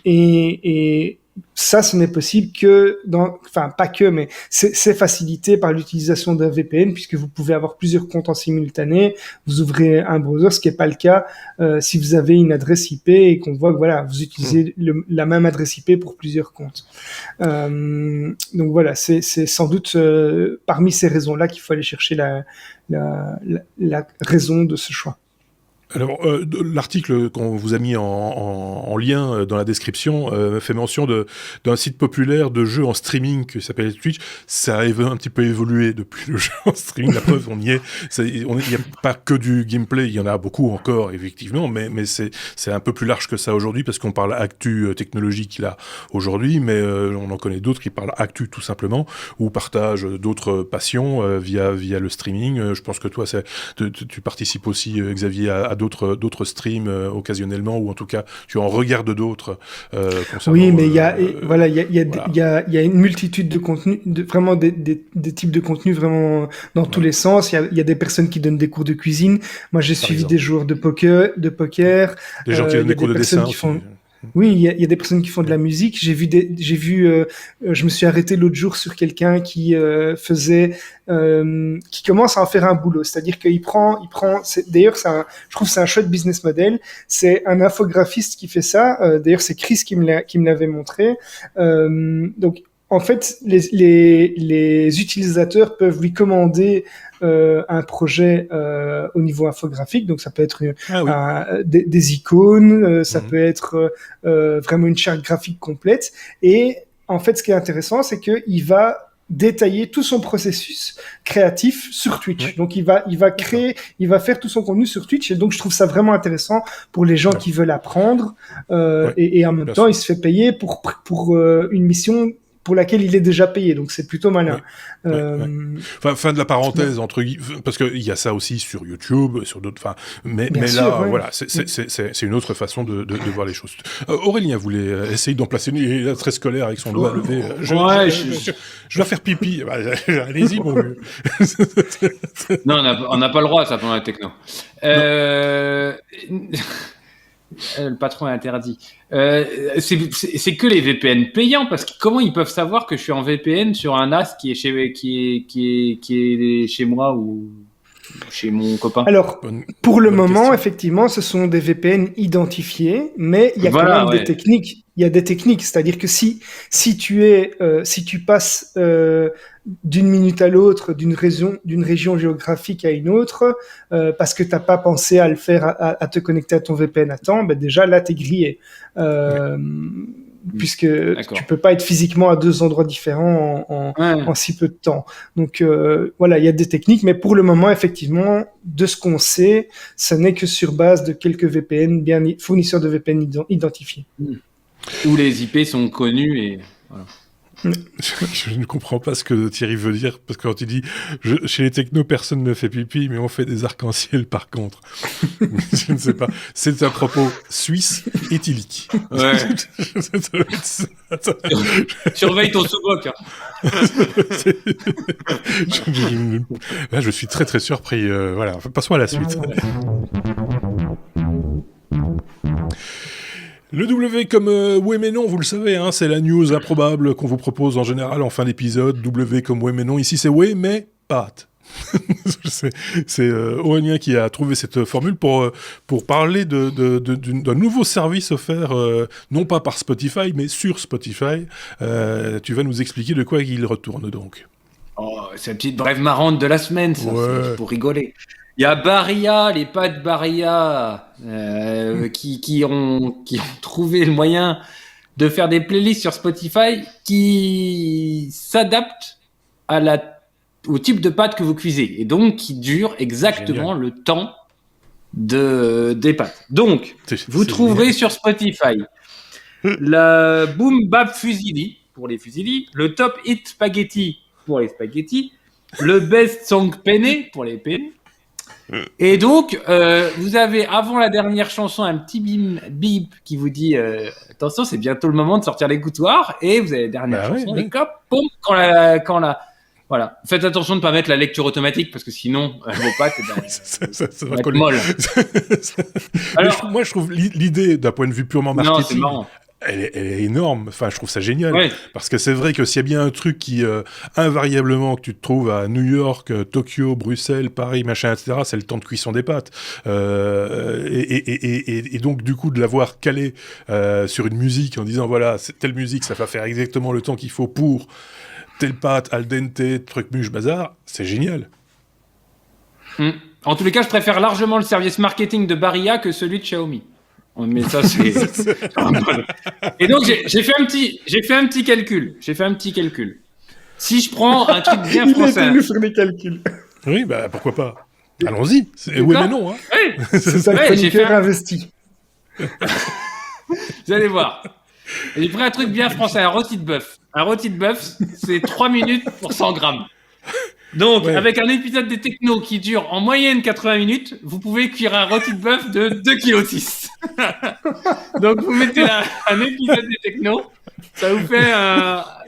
et ça, ce n'est possible que enfin pas que, mais c'est facilité par l'utilisation d'un VPN, puisque vous pouvez avoir plusieurs comptes en simultané. Vous ouvrez un browser, ce qui n'est pas le cas si vous avez une adresse IP et qu'on voit que voilà, vous utilisez la même adresse IP pour plusieurs comptes. Donc voilà, c'est sans doute parmi ces raisons-là qu'il faut aller chercher la raison de ce choix. Alors, l'article qu'on vous a mis en lien dans la description fait mention d'un site populaire de jeux en streaming qui s'appelle Twitch. Ça a un petit peu évolué depuis le jeu en streaming. La preuve, on y est. Il n'y a pas que du gameplay, il y en a beaucoup encore, effectivement, mais c'est un peu plus large que ça aujourd'hui parce qu'on parle actu technologique là aujourd'hui, mais on en connaît d'autres qui parlent actu tout simplement ou partagent d'autres passions via le streaming. Je pense que toi, tu participes aussi, Xavier, à d'autres streams occasionnellement, ou en tout cas tu en regardes d'autres concernant, oui, mais il y a une multitude de contenus, vraiment des types de contenus vraiment dans tous les sens. Il y a des personnes qui donnent des cours de cuisine. Moi, j'ai suivi des joueurs de poker. Des gens qui donnent des cours de dessin aussi. Oui, il y a des personnes qui font de la musique. Je me suis arrêté l'autre jour sur quelqu'un qui qui commence à en faire un boulot. C'est-à-dire qu'il d'ailleurs, je trouve que c'est un chouette business model. C'est un infographiste qui fait ça. D'ailleurs, c'est Chris qui me l'avait montré. Donc, en fait, les utilisateurs peuvent lui commander un projet au niveau infographique, donc ça peut être des icônes, ça peut être vraiment une charte graphique complète. Et en fait, ce qui est intéressant, c'est qu'il va détailler tout son processus créatif sur Twitch. Oui. Donc il va faire tout son contenu sur Twitch, et donc je trouve ça vraiment intéressant pour les gens qui veulent apprendre et en même temps il se fait payer pour une mission pour laquelle il est déjà payé, donc c'est plutôt malin. Enfin, fin de la parenthèse, entre parce qu'il y a ça aussi sur YouTube, sur d'autres. Enfin, mais là, voilà, c'est une autre façon de voir les choses. Aurélien voulait essayer d'en placer une. Il est très scolaire avec son doigt levé. Je dois faire pipi. Allez-y, mon vieux. Non, on n'a pas le droit, ça, pendant la techno. Le patron est interdit. C'est que les VPN payants, parce que comment ils peuvent savoir que je suis en VPN sur un NAS qui est chez moi ou chez mon copain? Alors, pour le moment, effectivement, ce sont des VPN identifiés, mais il y a quand même des techniques. Il y a des techniques, c'est-à-dire que si tu passes d'une minute à l'autre, d'une région géographique à une autre, parce que t'as pas pensé à le faire, à te connecter à ton VPN à temps, ben déjà là t'es grillé, puisque tu peux pas être physiquement à deux endroits différents en si peu de temps. Donc voilà, il y a des techniques, mais pour le moment, effectivement, de ce qu'on sait, ce n'est que sur base de quelques VPN, fournisseurs de VPN identifiés. Où les IP sont connus et voilà. Je ne comprends pas ce que Thierry veut dire, parce que quand il dit chez les technos personne ne fait pipi, mais on fait des arcs-en-ciel par contre. Je ne sais pas. C'est un propos suisse éthylique. Ouais. Surveille ton sous-boc. Là, je suis très très surpris. Voilà, passons à la suite. Le W comme oui mais non, vous le savez, hein, c'est la news improbable qu'on vous propose en général en fin d'épisode. W comme oui mais non. Ici c'est oui mais pas. C'est Aurélien qui a trouvé cette formule pour parler d'un nouveau service offert, non pas par Spotify, mais sur Spotify. Tu vas nous expliquer de quoi il retourne donc. Oh, c'est la petite brève marrante de la semaine, ça, c'est pour rigoler. Il y a Barilla, les pattes Barilla, qui ont trouvé le moyen de faire des playlists sur Spotify qui s'adaptent au type de pâtes que vous cuisez, et donc qui durent exactement le temps des pâtes. Donc, vous trouverez sur Spotify la Boom Bap Fusilli pour les fusilli, le Top Hit Spaghetti pour les spaghettis, le Best Song Penne pour les penne. Et donc, vous avez avant la dernière chanson un petit bip qui vous dit attention, c'est bientôt le moment de sortir les gouttoirs, et vous avez la dernière chanson, et hop, boum, quand la voilà. Faites attention de ne pas mettre la lecture automatique, parce que sinon, vos pattes, ça va être molles. Alors, moi, je trouve l'idée, d'un point de vue purement marketing, c'est marrant. Elle est énorme. Enfin, je trouve ça génial. Parce que c'est vrai que s'il y a bien un truc qui, invariablement, que tu te trouves à New York, Tokyo, Bruxelles, Paris, machin, etc., c'est le temps de cuisson des pâtes. Et donc, du coup, de l'avoir calé sur une musique en disant, voilà, telle musique, ça va faire exactement le temps qu'il faut pour telle pâte, al dente, truc muche, bazar, c'est génial. En tous les cas, je préfère largement le service marketing de Barilla que celui de Xiaomi. Mais ça, c'est... Et donc, j'ai fait un petit calcul. Si je prends un truc bien français... Il a été nous faire des calculs. Oui, bah pourquoi pas. Allons-y. Oui, mais non. Hein. Oui, c'est ça que j'ai investi. Vous allez voir. J'ai pris un truc bien français, un rôti de bœuf. Un rôti de bœuf, c'est 3 minutes pour 100 grammes. Donc, avec un épisode des Technos qui dure en moyenne 80 minutes, vous pouvez cuire un rôti de bœuf de 2,6 kg. Donc, vous mettez un épisode des Technos, ça vous fait,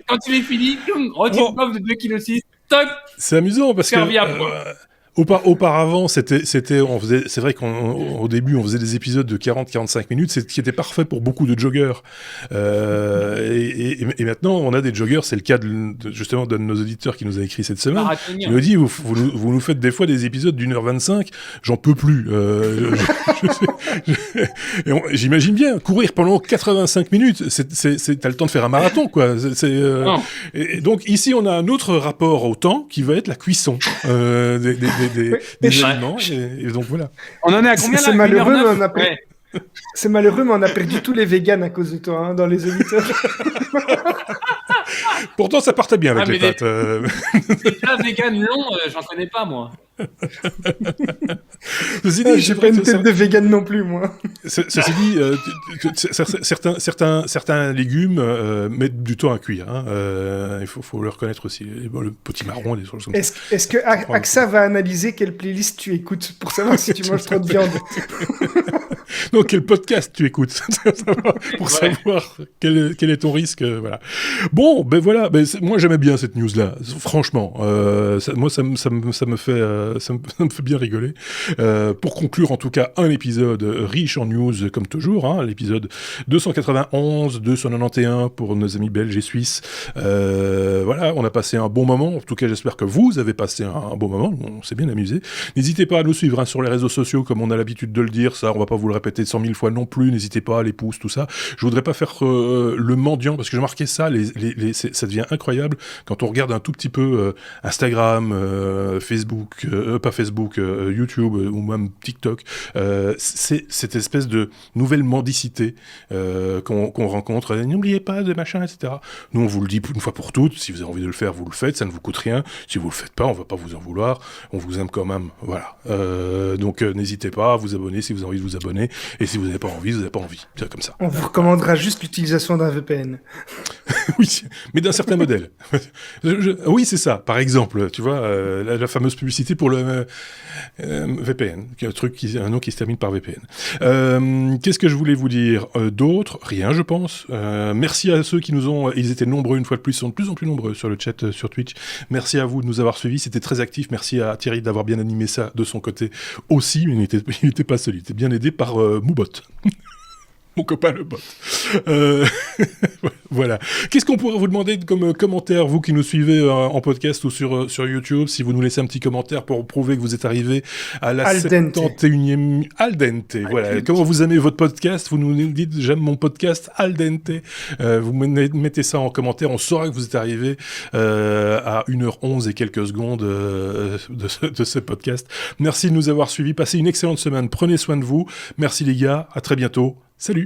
quand il est fini, rôti de bœuf de 2,6 kg, toc. C'est amusant parce que auparavant, c'est vrai qu'au début, on faisait des épisodes de 40-45 minutes, qui était parfait pour beaucoup de joggeurs. Et maintenant, on a des joggeurs, c'est le cas justement d'un de nos auditeurs qui nous a écrit cette semaine. Il nous dit, vous nous faites des fois des épisodes d'1h25, j'en peux plus. J'imagine bien, courir pendant 85 minutes, t'as le temps de faire un marathon, quoi. Et donc ici, on a un autre rapport au temps qui va être la cuisson des aliments. Et donc voilà. On en est à combien là? C'est malheureux, c'est malheureux, mais on a perdu tous les véganes à cause de toi, hein, dans les auditeurs. Pourtant, ça partait bien avec les pâtes. Des plats véganes longs, j'en connais pas, moi. J'ai pas une tête de vegan non plus, moi. Ceci dit, certains légumes mettent du temps à cuire. Hein. Il faut le reconnaître aussi. Le potimarron, des choses comme ça. Est-ce que AXA va analyser quelle playlist tu écoutes pour savoir si tu manges trop de viande? Non, quel podcast tu écoutes pour savoir quel est ton risque. Voilà. Bon, ben voilà. Moi, j'aimais bien cette news-là. Franchement, ça me fait bien rigoler. Pour conclure, en tout cas, un épisode riche en news, comme toujours, hein, l'épisode 291, 291 pour nos amis belges et suisses. Voilà, on a passé un bon moment. En tout cas, j'espère que vous avez passé un bon moment. On s'est bien amusé. N'hésitez pas à nous suivre sur les réseaux sociaux, comme on a l'habitude de le dire. Ça, on va pas vous le répéter 100 000 fois non plus. N'hésitez pas, les pouces, tout ça. Je voudrais pas faire le mendiant, parce que j'ai marqué ça, ça devient incroyable quand on regarde un tout petit peu Instagram, Facebook, pas Facebook, YouTube ou même TikTok. C'est cette espèce de nouvelle mendicité qu'on rencontre. N'oubliez pas de machin, etc. Nous, on vous le dit une fois pour toutes. Si vous avez envie de le faire, vous le faites. Ça ne vous coûte rien. Si vous le faites pas, on va pas vous en vouloir. On vous aime quand même. Voilà. Donc, n'hésitez pas à vous abonner si vous avez envie de vous abonner. Et si vous n'avez pas envie, vous n'avez pas envie. C'est comme ça. On vous recommandera juste l'utilisation d'un VPN. Oui, mais d'un certain modèle. Oui, c'est ça. Par exemple, tu vois, la fameuse publicité pour le VPN, un nom qui se termine par VPN. Qu'est-ce que je voulais vous dire d'autre? Rien, je pense. Merci à ceux qui nous ont... Ils étaient nombreux, une fois de plus, ils sont de plus en plus nombreux sur le chat sur Twitch. Merci à vous de nous avoir suivis, c'était très actif. Merci à Thierry d'avoir bien animé ça de son côté aussi, mais il n'était pas seul, il était bien aidé par Moubot. Mon copain le bot. Voilà. Qu'est-ce qu'on pourrait vous demander comme commentaire, vous qui nous suivez en podcast ou sur YouTube, si vous nous laissez un petit commentaire pour prouver que vous êtes arrivé à la 71e... Al dente. Voilà. Comment vous aimez votre podcast? Vous nous dites, j'aime mon podcast Al dente. Vous mettez ça en commentaire, on saura que vous êtes arrivé à 1h11 et quelques secondes de ce podcast. Merci de nous avoir suivis. Passez une excellente semaine. Prenez soin de vous. Merci les gars. À très bientôt. Salut!